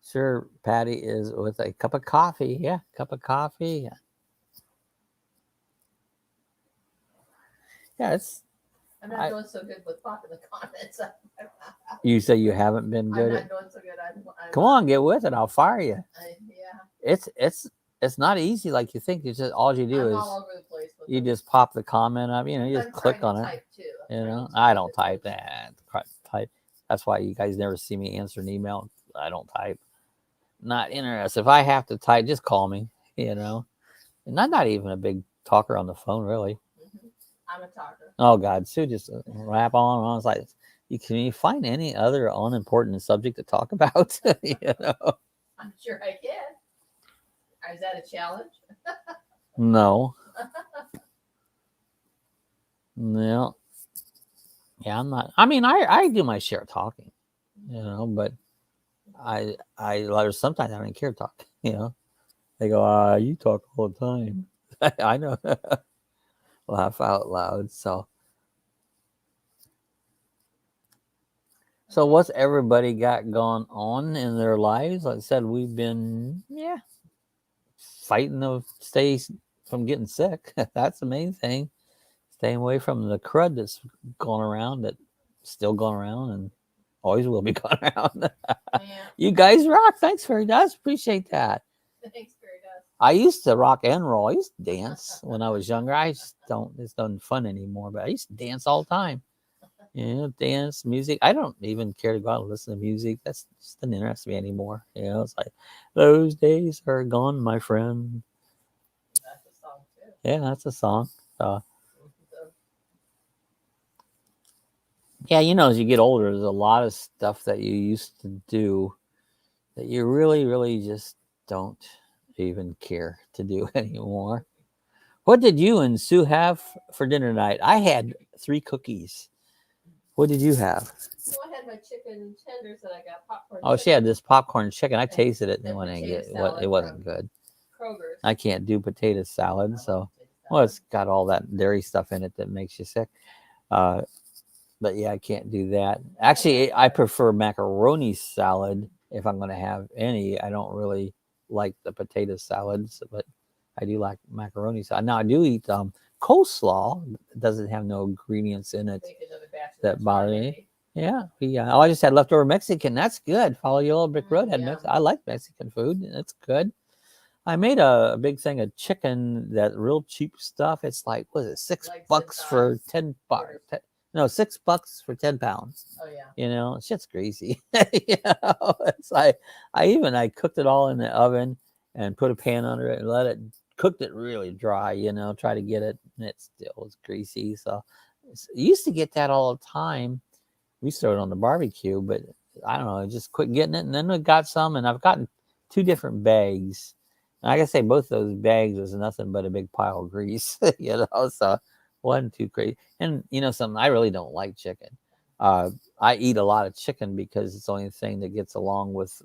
Sure, Patty is with a cup of coffee. Yeah, cup of coffee. Yeah, it's. I'm not doing so good with popping the comments. You say you haven't been good. I'm not doing so good. I'm Come on, get with it. I'll fire you. Yeah. It's not easy like you think. It's just all you do is all over the place with you them. just pop the comment up. You know, you just I'm click trying on to it. type too. You know, I don't type that. Type. That's why you guys never see me answer an email. I don't type. Not interested. If I have to type, just call me. you know. And I'm not even a big talker on the phone, really. I'm a talker. Oh God, Sue just rap on and on. It's like, can you find any other unimportant subject to talk about? You know? I'm sure I can. Is that a challenge? No. No. Yeah, I'm not. I mean, I do my share of talking, you know, but sometimes I don't care to talk, you know. They go, you talk all the time. I know. Laugh out loud. So what's everybody got going on in their lives? Like I said, we've been, fighting to stay from getting sick. That's the main thing. Staying away from the crud that's going around, that's still going around and always will be going around. You guys rock. Thanks, Fairydust. Appreciate that. Thanks, Fairydust. I used to rock and roll. I used to dance when I was younger. I just don't, it's not fun anymore, but I used to dance all the time. You know, dance, music. I don't even care to go out and listen to music. That's just doesn't interest me anymore. You know, it's like those days are gone, my friend. That's a song too. Yeah, that's a song. Yeah, you know, as you get older, there's a lot of stuff that you used to do that you really, really just don't even care to do anymore. What did you and Sue have for dinner tonight? I had 3 cookies. What did you have? So I had my chicken tenders and I got popcorn. Oh, she had this popcorn chicken. I tasted it and it wasn't good. Kroger's. I can't do potato salad, so it's got all that dairy stuff in it that makes you sick. But yeah, I can't do that. Actually, I prefer macaroni salad if I'm going to have any. I don't really like the potato salads, but I do like macaroni salad. Now I do eat coleslaw. It doesn't have no ingredients in it that bother me. Yeah. Oh, I just had leftover Mexican. That's good. Follow Your Little Brick Road had I like Mexican food. That's good. I made a big thing of chicken, that real cheap stuff. It's like, what is it, $6 for 10 bucks? No, $6 for 10 pounds. Oh yeah. You know, shit's greasy. You know, it's like I cooked it all in the oven and put a pan under it and cooked it really dry, you know, try to get it, and it still was greasy. So I used to get that all the time. We started on the barbecue, but I don't know, I just quit getting it. And then we got some, and I've gotten 2 different bags. And I gotta say, both those bags was nothing but a big pile of grease, you know, so wasn't too crazy. And you know something, I really don't like chicken. I eat a lot of chicken because it's the only thing that gets along with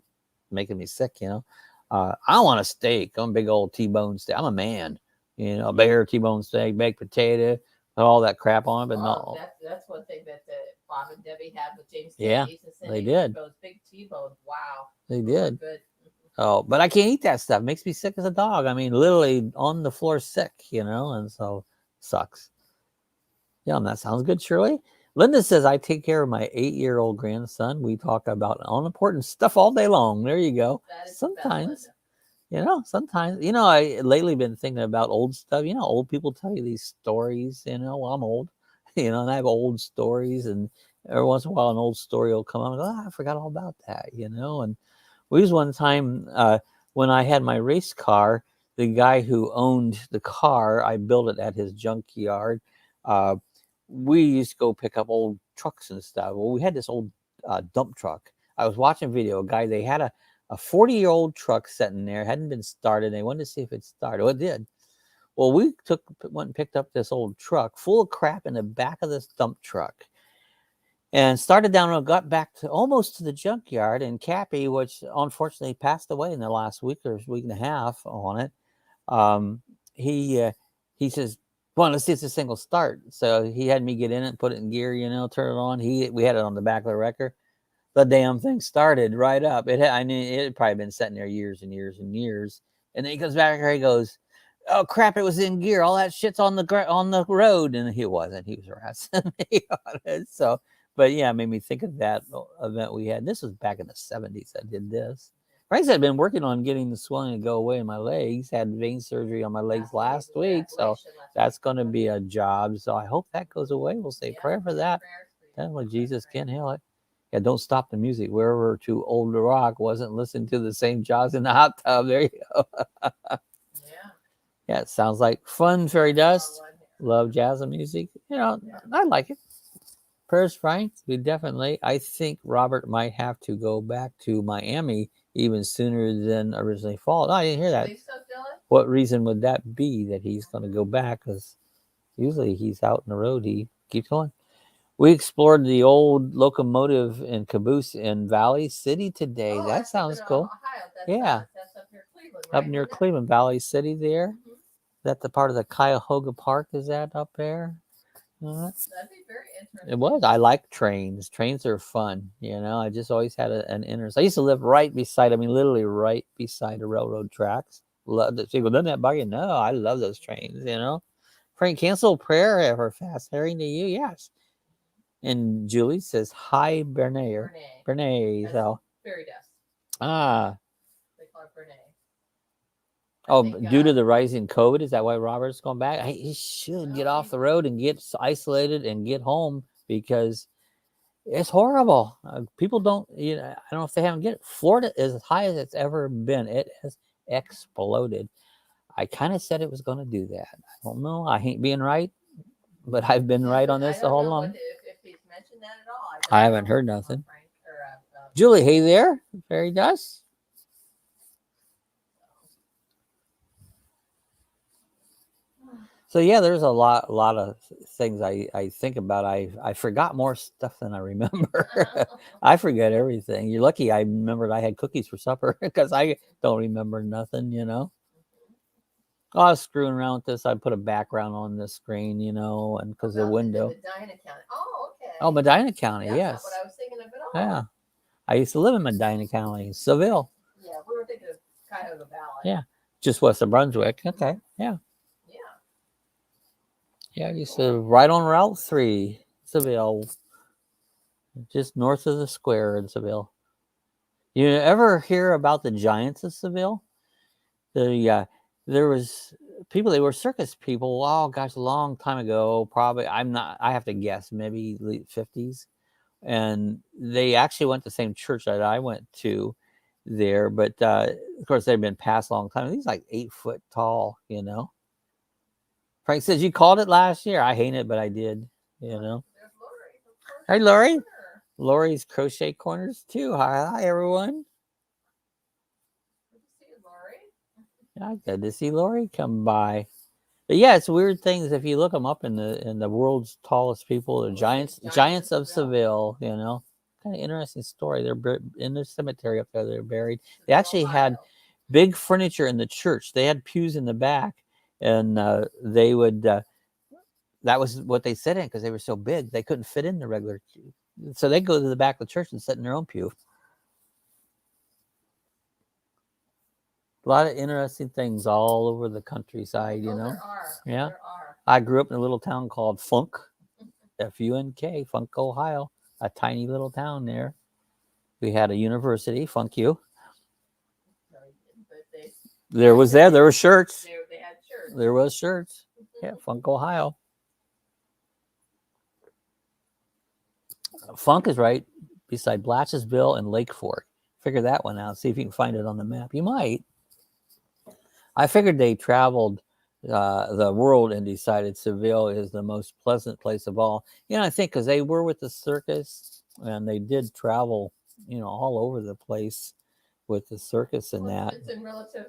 making me sick, you know. I want a steak. I'm a big old T-bone steak. I'm a man, you know, bear, T-bone steak, baked potato, all that crap on it. But no, that's one thing that Bob and Debbie had with James. Yeah, they did. Those big T-bones. Wow, they did. Good. Oh, but I can't eat that stuff. It makes me sick as a dog. I mean, literally on the floor sick, you know, and so sucks. Yeah, and that sounds good, Shirley. Linda says, I take care of my 8-year-old grandson. We talk about unimportant stuff all day long. There you go. Sometimes, you know, I lately been thinking about old stuff. You know, old people tell you these stories, you know, well, I'm old, you know, and I have old stories, and every once in a while an old story will come up and go, I forgot all about that, you know. And we was one time when I had my race car, the guy who owned the car, I built it at his junkyard. We used to go pick up old trucks and stuff. Well, we had this old dump truck. I was watching a video. They had a 40-year-old truck sitting there, hadn't been started. They wanted to see if it started. Well, it did. Well, we went and picked up this old truck full of crap in the back of this dump truck, and started down and got back to almost to the junkyard. And Cappy, which unfortunately passed away in the last week or week and a half on it, he says, well, let's see if this thing will start. So he had me get in it, put it in gear, you know, turn it on. We had it on the back of the wrecker. The damn thing started right up. It had probably been sitting there years and years and years. And then he comes back here, he goes, oh crap, it was in gear. All that shit's on the road. And he wasn't. He was harassing me on it. So, but yeah, it made me think of that event we had. This was back in the 70s. I did this. Frank had been working on getting the swelling to go away in my legs. Had vein surgery on my legs last week, so that's going to be a job. So I hope that goes away. We'll say prayer for that. Like Jesus can heal it. Yeah, don't stop the music. Wherever too old to rock, wasn't listening to the same Jaws in the hot tub. There you go. Yeah, it sounds like fun, fairy dust. Love jazz and music. You know, I like it. Prayers, Frank. We definitely. I think Robert might have to go back to Miami even sooner than originally thought. I didn't hear that. Believe so, Dylan? What reason would that be that he's going to go back? Because usually he's out on the road. He keeps going. We explored the old locomotive and caboose in Valley City today. Oh, that that's up sounds in cool. Ohio. That's, Yeah, that's up near Cleveland, up right? near Isn't it? Cleveland, Valley City there. Mhm. That the part of the Cuyahoga Park is that up there? That'd be very interesting. It was. I like trains. Trains are fun. You know, I just always had an interest. I used to live right beside, I mean, literally right beside the railroad tracks. Love it. People, doesn't that bug you? No, I love those trains, you know. Frank, cancel prayer ever fast. Hearing to you, yes. And Julie says, hi, Bernayer. Bernays. So, Fairydust. ah. They call it Bernays. Oh, due to the rising COVID, is that why Robert's going back? He should get off the road and get isolated and get home because it's horrible. People don't, you know, I don't know if they haven't get it. Florida is as high as it's ever been. It has exploded. I kind of said it was going to do that. I don't know. I ain't being right, but I've been right on this the whole long. If he's mentioned that at all. I haven't heard nothing. Julie, hey there, Fairydust. So yeah, there's a lot of things I think about. I forgot more stuff than I remember. I forget everything. You're lucky I remembered I had cookies for supper because I don't remember nothing, you know. Oh, I was screwing around with this. I put a background on the screen, you know, and because the window. Medina County. Oh, okay. Oh, Medina County, That's yes. not what I was thinking of at all. Yeah. I used to live in Medina County, Seville. Yeah, we were thinking of Cuyahoga Valley. Yeah. Just west of Brunswick. Okay. Yeah. Yeah, I used to right on Route 3, Seville, just north of the square in Seville. You ever hear about the Giants of Seville? There was people. They were circus people. Oh gosh, a long time ago. Probably I have to guess. Maybe late 50s, and they actually went to the same church that I went to there. But of course, they've been passed a long time. He's like 8 foot tall. You know. Frank says, you called it last year. I hate it, but I did, you know. Hey, Lori. Lori's Crochet Corners, too. Hi, everyone. Good to see you, Lori. Yeah, good to see Lori come by. But yeah, it's weird things. If you look them up in the world's tallest people, the giants of Seville, you know. Kind of interesting story. They're in the cemetery up there. They're buried. They actually had big furniture in the church. They had pews in the back. And they would, that was what they sat in because they were so big, they couldn't fit in the regular pew. So they go to the back of the church and sit in their own pew. A lot of interesting things all over the countryside, you know. There are. Yeah. There are. I grew up in a little town called Funk, F-U-N-K, Funk, Ohio, a tiny little town there. We had a university, Funk U. No, you didn't, but there were shirts. They had shirts. There was shirts. Yeah, Funk, Ohio. Funk is right beside Blatchesville and Lake Fork. Figure that one out. See if you can find it on the map. You might. I figured they traveled the world and decided Seville is the most pleasant place of all. You know, I think because they were with the circus and they did travel, you know, all over the place with the circus and that. It's in relative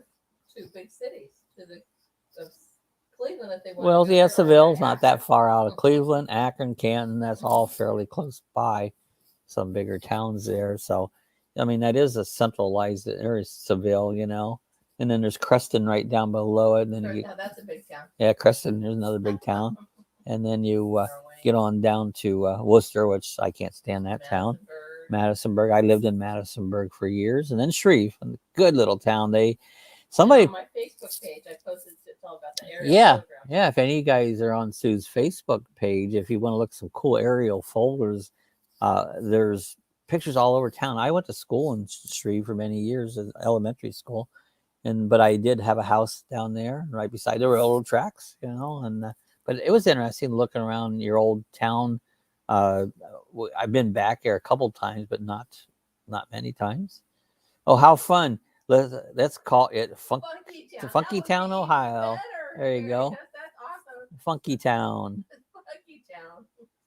to big cities, to the Cleveland if they want. Well, yeah, Seville's not that far out of Cleveland, Akron, Canton. That's all fairly close by. Some bigger towns there. So, I mean, that is a centralized area, Seville, you know. And then there's Creston right down below it. And then that's a big town. Yeah, Creston, there's another big town. And then you get on down to Worcester, which I can't stand that town. Madisonburg. I lived in Madisonburg for years. And then Shreve, a good little town. Somebody on my Facebook page, I posted to tell about the area. Yeah. If any of you guys are on Sue's Facebook page, if you want to look at some cool aerial folders, there's pictures all over town. I went to school in Shreve for many years, elementary school, but I did have a house down there right beside the railroad tracks, you know. And but it was interesting looking around your old town. I've been back there a couple times, but not many times. Oh, how fun! Let's call it Funky Town, Ohio. There you go. That's awesome. Funky Town. Funky Town.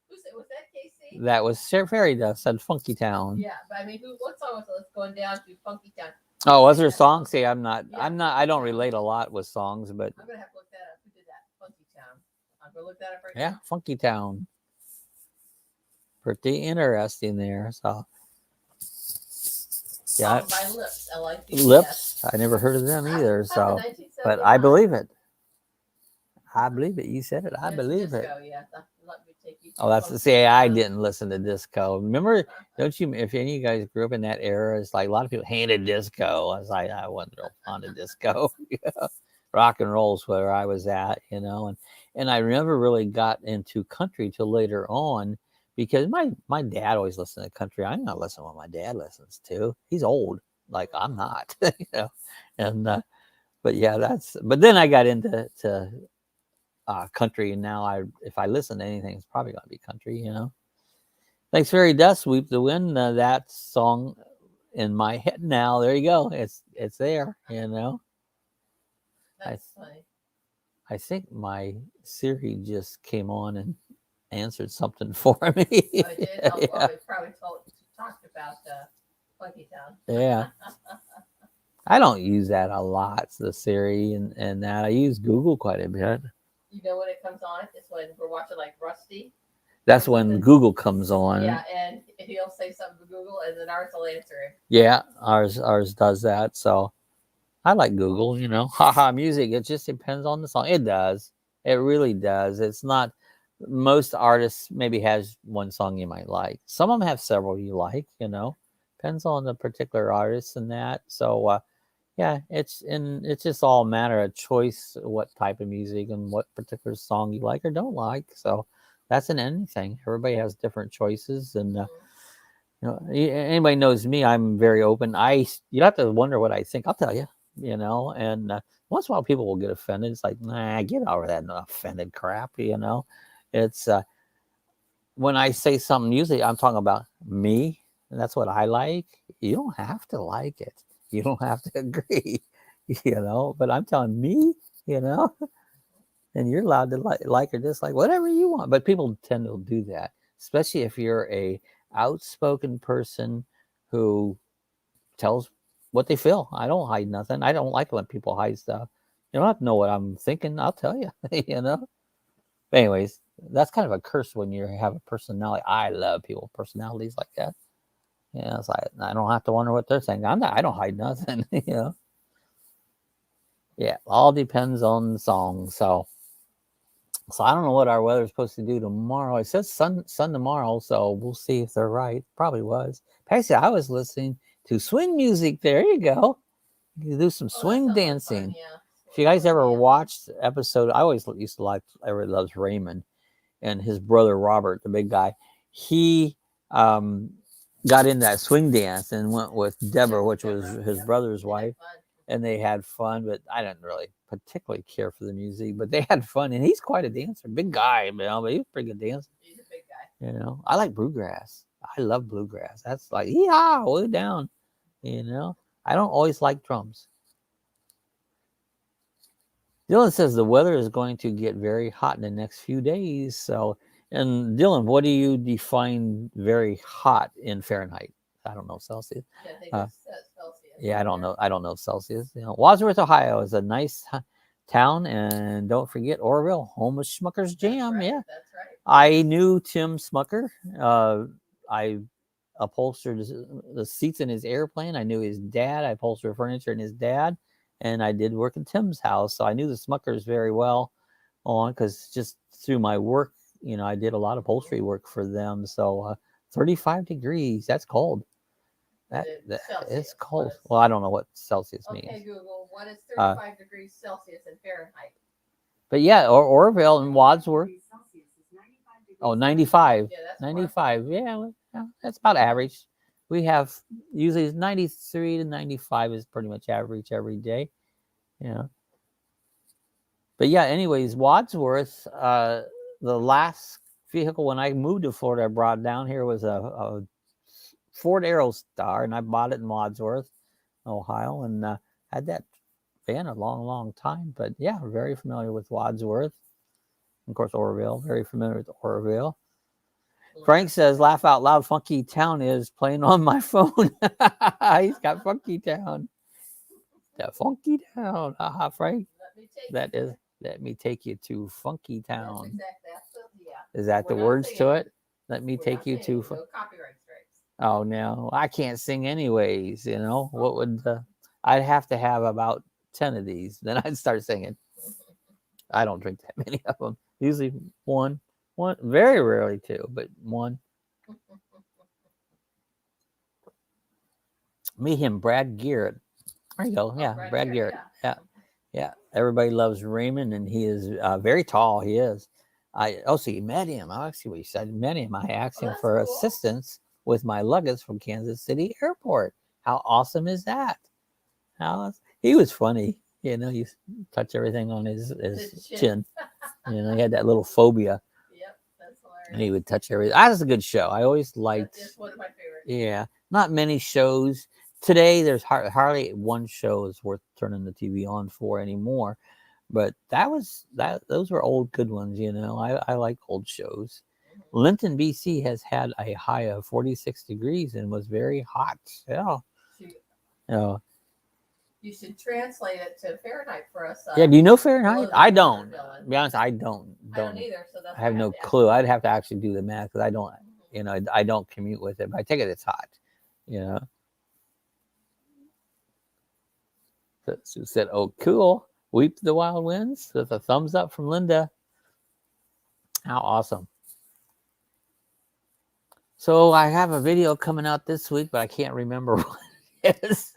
Who's it? Was that Casey? That was Fairydust said Funky Town. Yeah, but I mean, what song was it? Let's going down to Funky Town. Oh, was there a song? See, I'm not. Yeah. I don't relate a lot with songs, but I'm gonna have to look that up. Who did that? Funky Town. I'm gonna look that up right yeah, now. Funky Town. Pretty interesting there. So yeah, By Lips. L-I-P-S. Lips. I never heard of them either. So, but I believe it. I believe it. You said it. I believe it. Yeah. Let me take you to Oh, that's Funky see. I Town. didn't listen to disco. Remember? Don't you? If any of you guys grew up in that era, it's like a lot of people hated disco. I was like, I wasn't real fond of disco. Rock and roll's where I was at, and I never really got into country till later on because my dad always listened to country. I'm not listening to what my dad listens to. He's old, like I'm not, And but yeah, but then I got into country, and now if I listen to anything, it's probably gonna be country, Thanks, Fairydust, Sweep the Wind. That song in my head now. There you go. It's there, That's funny. I think my Siri just came on and answered something for me. Oh, it did? Yeah. We probably talked about Funky Town. Yeah. I don't use that a lot, the Siri and that. I use Google quite a bit. You know when it comes on? It's when we're watching like Rusty. That's when Google comes on. Yeah, and he'll say something to Google, and then ours will answer him. Yeah, ours does that. So I like Google, Haha music. It just depends on the song. It does. It really does. It's not. Most artists maybe has one song you might like. Some of them have several you like. Depends on the particular artist and that. So yeah, it's just all a matter of choice, what type of music and what particular song you like or don't like. So that's in anything. Everybody has different choices, and anybody knows me. I'm very open. You have to wonder what I think. I'll tell you. And once in a while people will get offended. It's like, nah, get over that offended crap. It's when I say something, usually I'm talking about me, and that's what I like. You don't have to like it. You don't have to agree, but I'm telling me, and you're allowed to like or dislike whatever you want. But people tend to do that, especially if you're a outspoken person who tells what they feel. I don't hide nothing. I don't like when people hide stuff. You don't have to know what I'm thinking. I'll tell you, But anyways, that's kind of a curse when you have a personality. I love people with personalities like that. Yeah, it's like I don't have to wonder what they're saying. I don't hide nothing, Yeah, all depends on the song. So I don't know what our weather's supposed to do tomorrow. It says sun tomorrow, so we'll see if they're right. Probably was. Actually, I was listening to swing music. There you go. You can do some swing dancing. Fun, yeah. If you guys ever watched the episode, I always used to like. Everybody loves Raymond, and his brother Robert, the big guy. He got in that swing dance and went with Deborah, which was his brother's wife, and they had fun. But I didn't really particularly care for the music, but they had fun. And he's quite a dancer, big guy, but he's a pretty good dancer. He's a big guy. I like bluegrass. I love bluegrass. That's like, yeah, way down. I don't always like drums. Dylan says the weather is going to get very hot in the next few days. So, and Dylan, what do you define very hot in Fahrenheit? I don't know Celsius. Yeah, I think it's Celsius. Yeah, I don't know. I don't know Celsius. Wadsworth, Ohio is a nice town, and don't forget Orville, home of Smucker's Jam. That's right, Yeah, that's right. I knew Tim Smucker. I upholstered the seats in his airplane. I knew his dad. I upholstered furniture in his dad, and I did work in Tim's house, so I knew the Smuckers very well because just through my work, I did a lot of upholstery work for them. So 35 degrees, that's cold. That is cold. Well, I don't know what Celsius means. Okay, Google, what is 35 degrees Celsius in Fahrenheit? But yeah, Orville and Wadsworth. Oh, 95. Yeah, that's 95. Yeah, that's about average. We have usually 93 to 95 is pretty much average every day. But yeah, anyways, Wadsworth, the last vehicle when I moved to Florida, I brought down here was a Ford Aerostar, and I bought it in Wadsworth, Ohio, and had that fan a long, long time. But yeah, very familiar with Wadsworth. Of course, Orville. Very familiar with Orville. Frank says, laugh out loud, Funky Town is playing on my phone. He's got Funky Town. That Funky Town. Haha, Frank. That is, let me take you to Funky Town. Is that the words to it? Let me take you to. No copyright strikes. Oh no, I can't sing anyways. You know what would I'd have to have about 10 of these, then I'd start singing. I don't drink that many of them. Usually one, very rarely two, but one. Meet him, Brad Garrett. There you go. Yeah, Brad Garrett. Yeah. Everybody loves Raymond, and he is very tall. He is. So you met him. I see what you said. Met him. I asked him for assistance with my luggage from Kansas City Airport. How awesome is that? He was funny. You know, you touch everything on his chin. You know, he had that little phobia. Yep, that's hilarious. And he would touch everything. That was a good show. I always liked. That's one of my favorites. Yeah, not many shows today. There's hardly one show is worth turning the TV on for anymore. But those were old good ones. You know, I like old shows. Mm-hmm. Linton, BC has had a high of 46 degrees and was very hot. Yeah. You should translate it to Fahrenheit for us. Yeah, do you know Fahrenheit? I don't. To be honest, I don't. I don't either. So that's I have no clue. I'd have to actually do the math because I don't. You know, I don't commute with it. But I take it it's hot. You know. So Sue said, "Oh, cool. Weep the wild winds." With a thumbs up from Linda. How awesome! So I have a video coming out this week, but I can't remember what it is.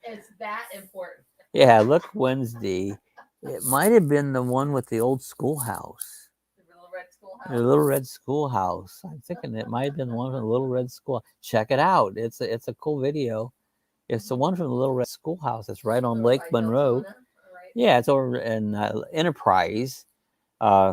It's that important. Yeah, look Wednesday. It might have been the one with the old schoolhouse. The little red schoolhouse. The little red schoolhouse. I'm thinking it might have been the one from the little red school. Check it out. It's a cool video. It's the one from the little red schoolhouse. It's right on Lake Monroe. Right? Yeah, it's over in Enterprise,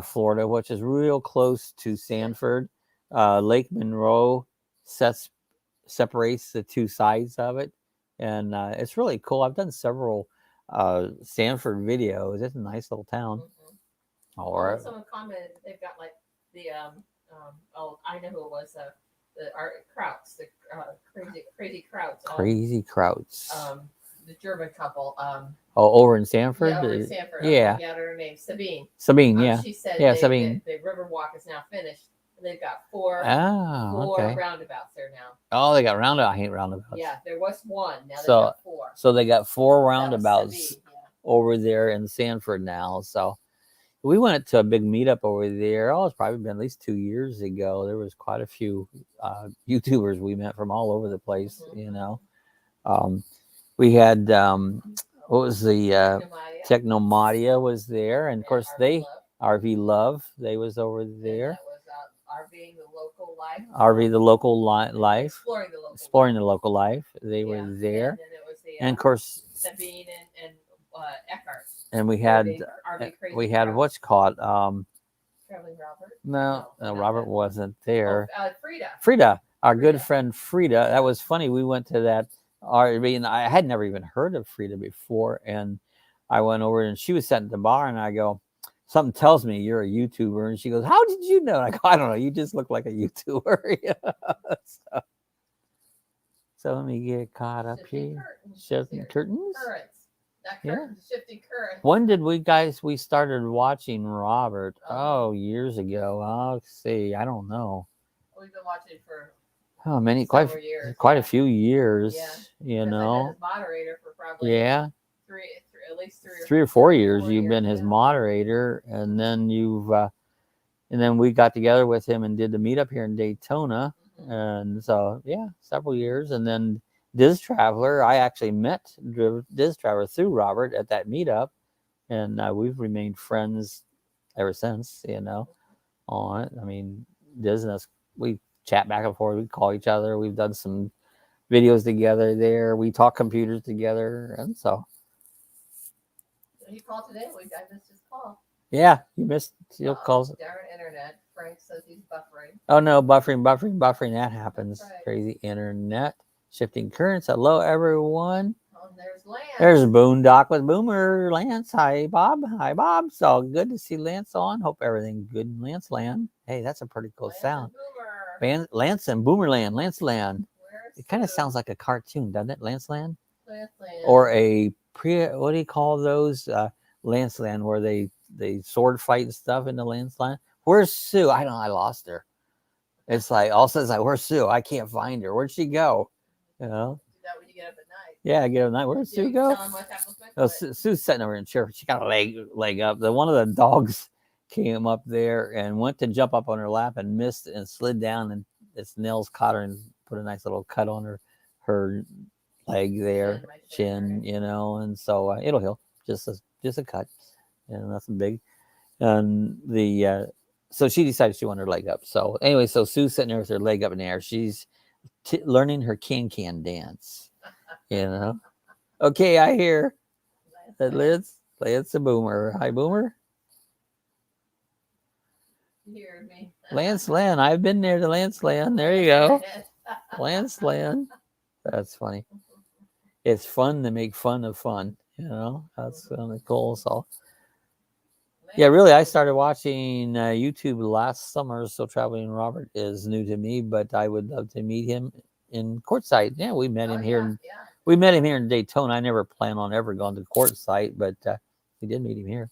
Florida, which is real close to Sanford. Lake Monroe separates the two sides of it. And it's really cool. I've done several Sanford videos. It's a nice little town. Mm-hmm. Or someone commented that they've got like the I know who it was, the Art Krauts, the crazy Krauts. Crazy Krauts. The German couple. Over in Sanford. Yeah, over in Sanford. Yeah. I forgot her name. Sabine. Yeah. She said Sabine. The river walk is now finished. They've got four roundabouts there now. Oh, they got roundabouts. I hate roundabouts. Yeah, there was one. Now they've got four. So they got four roundabouts over there in Sanford now. So we went to a big meetup over there. Oh, it's probably been at least 2 years ago. There was quite a few YouTubers we met from all over the place. Mm-hmm. You know, we had what was the Technomadia was there, and of course RV Love. They was over there. RV the local life. RV the local life. Exploring the local life. They were there. And then it was the, and of course Sabine and Eckhart. And we had what's called Traveling Robert. No, Robert wasn't there. Frida, our good friend Frida. That was funny. We went to that RV, and I had never even heard of Frida before. And I went over, and she was sitting at the bar, and I go, something tells me you're a YouTuber. And she goes, how did you know? And I go, I don't know. You just look like a YouTuber. So let me get caught up here. Shifting curtains. Shifting currents. When did we started watching Robert? Oh, years ago. I'll see. I don't know. We've been watching for quite a few years. Yeah. You know. I've been his moderator for probably at least 3 or 4 years. You've been his moderator, and then and then we got together with him and did the meetup here in Daytona, and so several years, and then Diz Traveler. I actually met Diz Traveler through Robert at that meetup, and we've remained friends ever since. You know, on it. I mean, Diz and us, we chat back and forth. We call each other. We've done some videos together there. We talk computers together, and so. He called today. I missed his call. Yeah, you missed your calls. Darn internet. Frank says he's buffering. Oh no, buffering. That happens. Right. Crazy internet. Shifting currents. Hello, everyone. Oh, there's Lance. There's Boondock with Boomer. Lance. Hi, Bob. Hi, Bob. So good to see Lance on. Hope everything's good in Lance Land. Hey, that's a pretty cool Lance sound. and Boomer. Lance and Boomerland. Lance Land. Where's It kind of Sue? sounds like a cartoon, doesn't it? Lance Land? Lance Land. Or a what do you call those? Lance Land, where they sword fight and stuff in the Lance Land. Where's Sue? I don't know. I lost her. It's like all of a sudden it's like, where's Sue? I can't find her. Where'd she go? You know? Do that when you get up at night. Yeah, I get a night. Where'd Sue You go? tell 'em what happened with Oh, my foot. Sue's sitting over in a chair. She got a leg up. One of the dogs came up there and went to jump up on her lap and missed and slid down, and its nails caught her and put a nice little cut on her leg there, chin, you know. And so it'll heal. Just a cut, and nothing big. And so she decided she wanted her leg up. So anyway, so Sue's sitting there with her leg up in the air. She's learning her can dance, you know. Okay, I hear that Lance a Boomer. Hi, Boomer. You hear me? Lance Land. I've been there to Lance Land. There you go. Lance Land. That's funny. It's fun to make fun of fun, you know. That's kind of cool. So yeah, really, I started watching YouTube last summer, so Traveling Robert is new to me, but I would love to meet him in Quartzsite. Yeah, we met him here. We met him here in Daytona. I never plan on ever going to Quartzsite, but we did meet him here.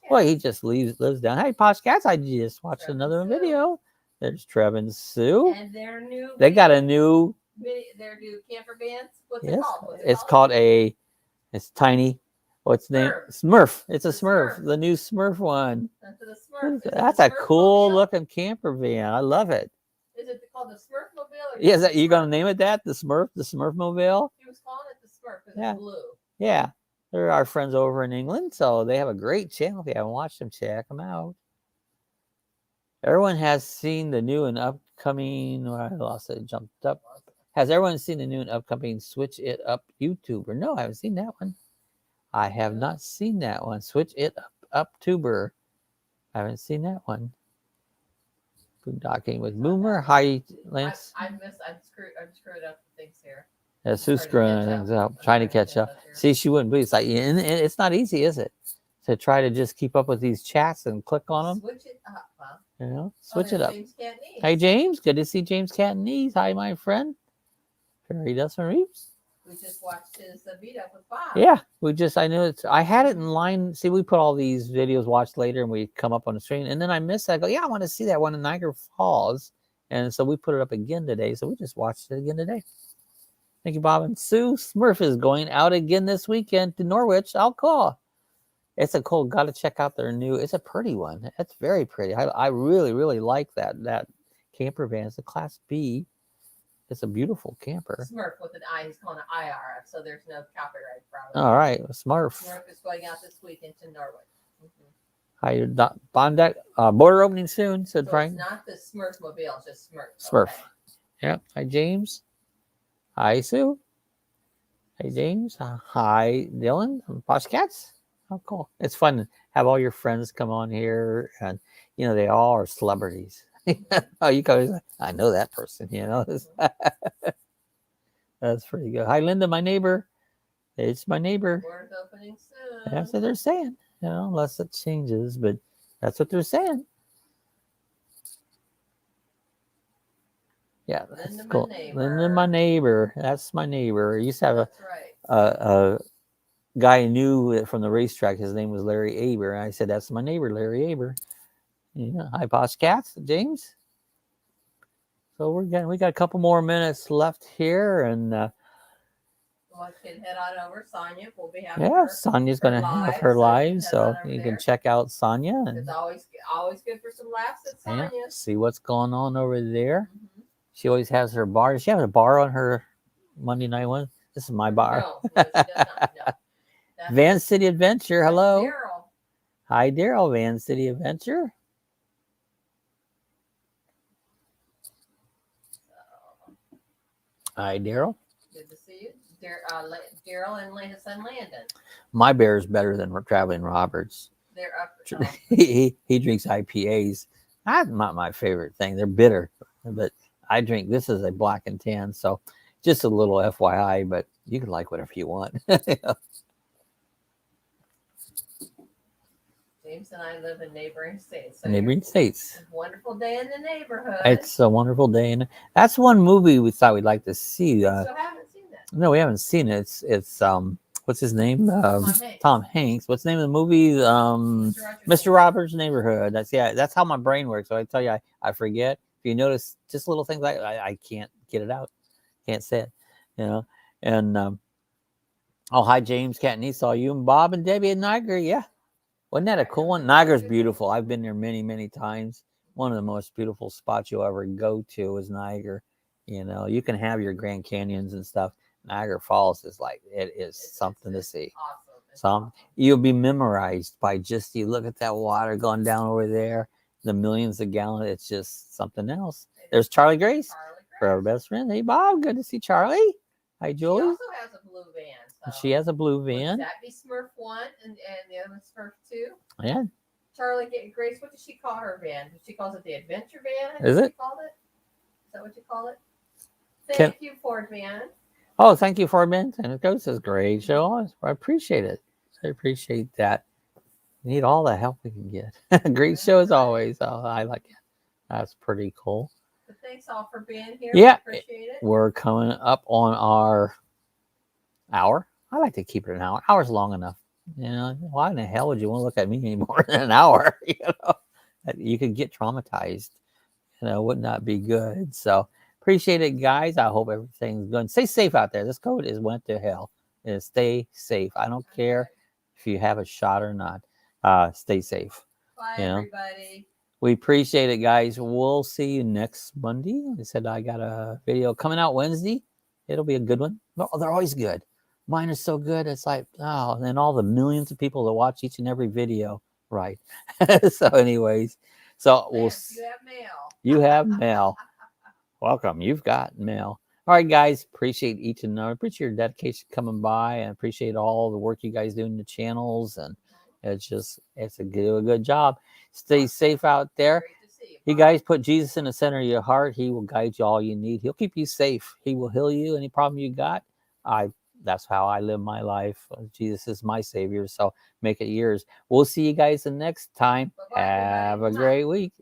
Well, he just lives down. Hey, Poshcats, I just watched another video. There's Trev and Sue. And their new. They got a new. Their new camper vans. What's Yes, it called? it's called a. It's tiny. What's the name? Smurf. It's a Smurf. The new Smurf one. That's the Smurf. That's a cool looking camper van. I love it. Is it called the Smurfmobile? Yeah, is that you gonna name it that? The Smurfmobile? He was calling it the Smurf because Yeah. it's blue. Yeah. They're our friends over in England, so they have a great channel. If you haven't watched them, check them out. Everyone has seen the new and upcoming. I lost it. Jumped up. Has everyone seen the new and upcoming Switch It Up YouTuber? No, I haven't seen that one. I have not seen that one. Switch It Up tuber. I haven't seen that one. Boondocking with Boomer. Hi, Lance. I'm screwed up things here. Yeah, Sue's screwing things up, trying to catch up. See, she wouldn't believe. It's like, and it's not easy, is it? To try to just keep up with these chats and click on them. Switch it up, huh? You know, switch it up. James Hey, James. Good to see James Cattonese. Hi, my friend. Fairydust and Reeves. We just watched his meetup with Bob. Yeah, I knew it. I had it in line. See, we put all these videos watched later and we come up on the screen. And then I missed it. I go, yeah, I want to see that one in Niagara Falls. And so we put it up again today. So we just watched it again today. Thank you, Bob and Sue. Smurf is going out again this weekend to Norwich. I'll call. It's a cool. Got to check out their new. It's a pretty one. It's very pretty. I really, really like that camper van. It's a Class B. It's a beautiful camper. Smurf with an I. He's calling it IRF, so there's no copyright problem. All right, Smurf. Smurf is going out this weekend to Norwich. Hi, Boondocking. Border opening soon, said So Frank. it's not the Smurfmobile, it's just Smurf. Smurf. Okay. Yeah. Hi, James. Hi, Sue. Hey, James. Hi, Dylan. Posh Cats. Oh, cool. It's fun to have all your friends come on here, and you know they all are celebrities. Oh, you guys, I know that person. You know, that's pretty good. Hi, Linda, my neighbor. It's my neighbor. Border's opening soon. That's what they're saying. You know, unless it changes, but that's what they're saying. Yeah, that's Linda, cool. my neighbor. Linda, my neighbor. That's my neighbor. I used to have That's right. a guy I knew from the racetrack. His name was Larry Aber. And I said, that's my neighbor, Larry Aber. Yeah. Hi, Posh Cats, James. So we got a couple more minutes left here, and Well, I can head on over. Sonia will be having yeah, Sonia's going to have her live, so you can check out Sonia. And it's always good for some laughs at Sonia. yeah, see what's going on over there. Mm-hmm. She always has her bar. Does she have a bar on her Monday night one? This is my bar. No, she does not. No. VANCITY Adventure. Hello. Daryl. Hi, Daryl. VANCITY Adventure. Hi, Daryl. Good to see you. Daryl and his son Landon. My bear is better than Traveling Roberts. They're up. He drinks IPAs. That's not my favorite thing. They're bitter, but I drink. This is a black and tan, so just a little FYI. But You can like whatever you want. James and I live in neighboring states. So Neighboring states. it's a wonderful day in the neighborhood. It's a wonderful day, and that's one movie we thought we'd like to see. So haven't seen that. No, we haven't seen it. It's what's his name? Hanks. Tom Hanks. What's the name of the movie? Mr. Roberts' Neighborhood. That's how my brain works. So I tell you, I forget. If you notice just little things, I can't get it out. Can't say it, you know. And oh, hi James, Cat and Esau, you and Bob and Debbie and Niagara. Yeah, wasn't that a cool one? Niagara's beautiful. I've been there many times. One of the most beautiful spots you'll ever go to is Niagara. You know, you can have your Grand Canyons and stuff. Niagara Falls is like, it's something to see. Awesome. You'll be memorized by just, you look at that water going down over there, the millions of gallons. It's just something else. There's Charlie Grace, for our best friend. Hey Bob, good to see Charlie. Hi Julie. She also has a blue van. So she has a blue van. Would that be Smurf 1 and the other one's Smurf 2? Yeah. Charlie Grace, what does she call her van? She calls it the Adventure Van. Is it? Called it? Is that what you call it? Thank you, Ford Van. Oh, thank you, Ford Van. And it goes, this great show. I appreciate it. I appreciate that. We need all the help we can get. Great show as always. Oh, I like it. That's pretty cool. But thanks all for being here. Yeah, we appreciate it. We're coming up on our hour. I like to keep it an hour. Hour's long enough. You know, why in the hell would you want to look at me anymore than an hour? You know, you could get traumatized. You know, would not be good. So appreciate it, guys. I hope everything's good. Stay safe out there. This COVID is went to hell. And stay safe. I don't care if you have a shot or not. Stay safe. Bye, you know? everybody. We appreciate it, guys. We'll see you next Monday. I said I got a video coming out Wednesday. It'll be a good one. Oh, they're always good. Mine is so good. It's like, oh, and then all the millions of people that watch each and every video. Right. So anyways, so we'll You have mail. You have mail. Welcome. You've got mail. All right, guys. Appreciate each and every. Appreciate your dedication coming by, and appreciate all the work you guys do in the channels. And it's a good job. Stay safe out there. Great to see You guys put Jesus in the center of your heart. He will guide you all you need. He'll keep you safe. He will heal you. Any problem you got, that's how I live my life. Jesus is my savior. So make it yours. We'll see you guys the next time. Bye-bye, Have a everybody. great week.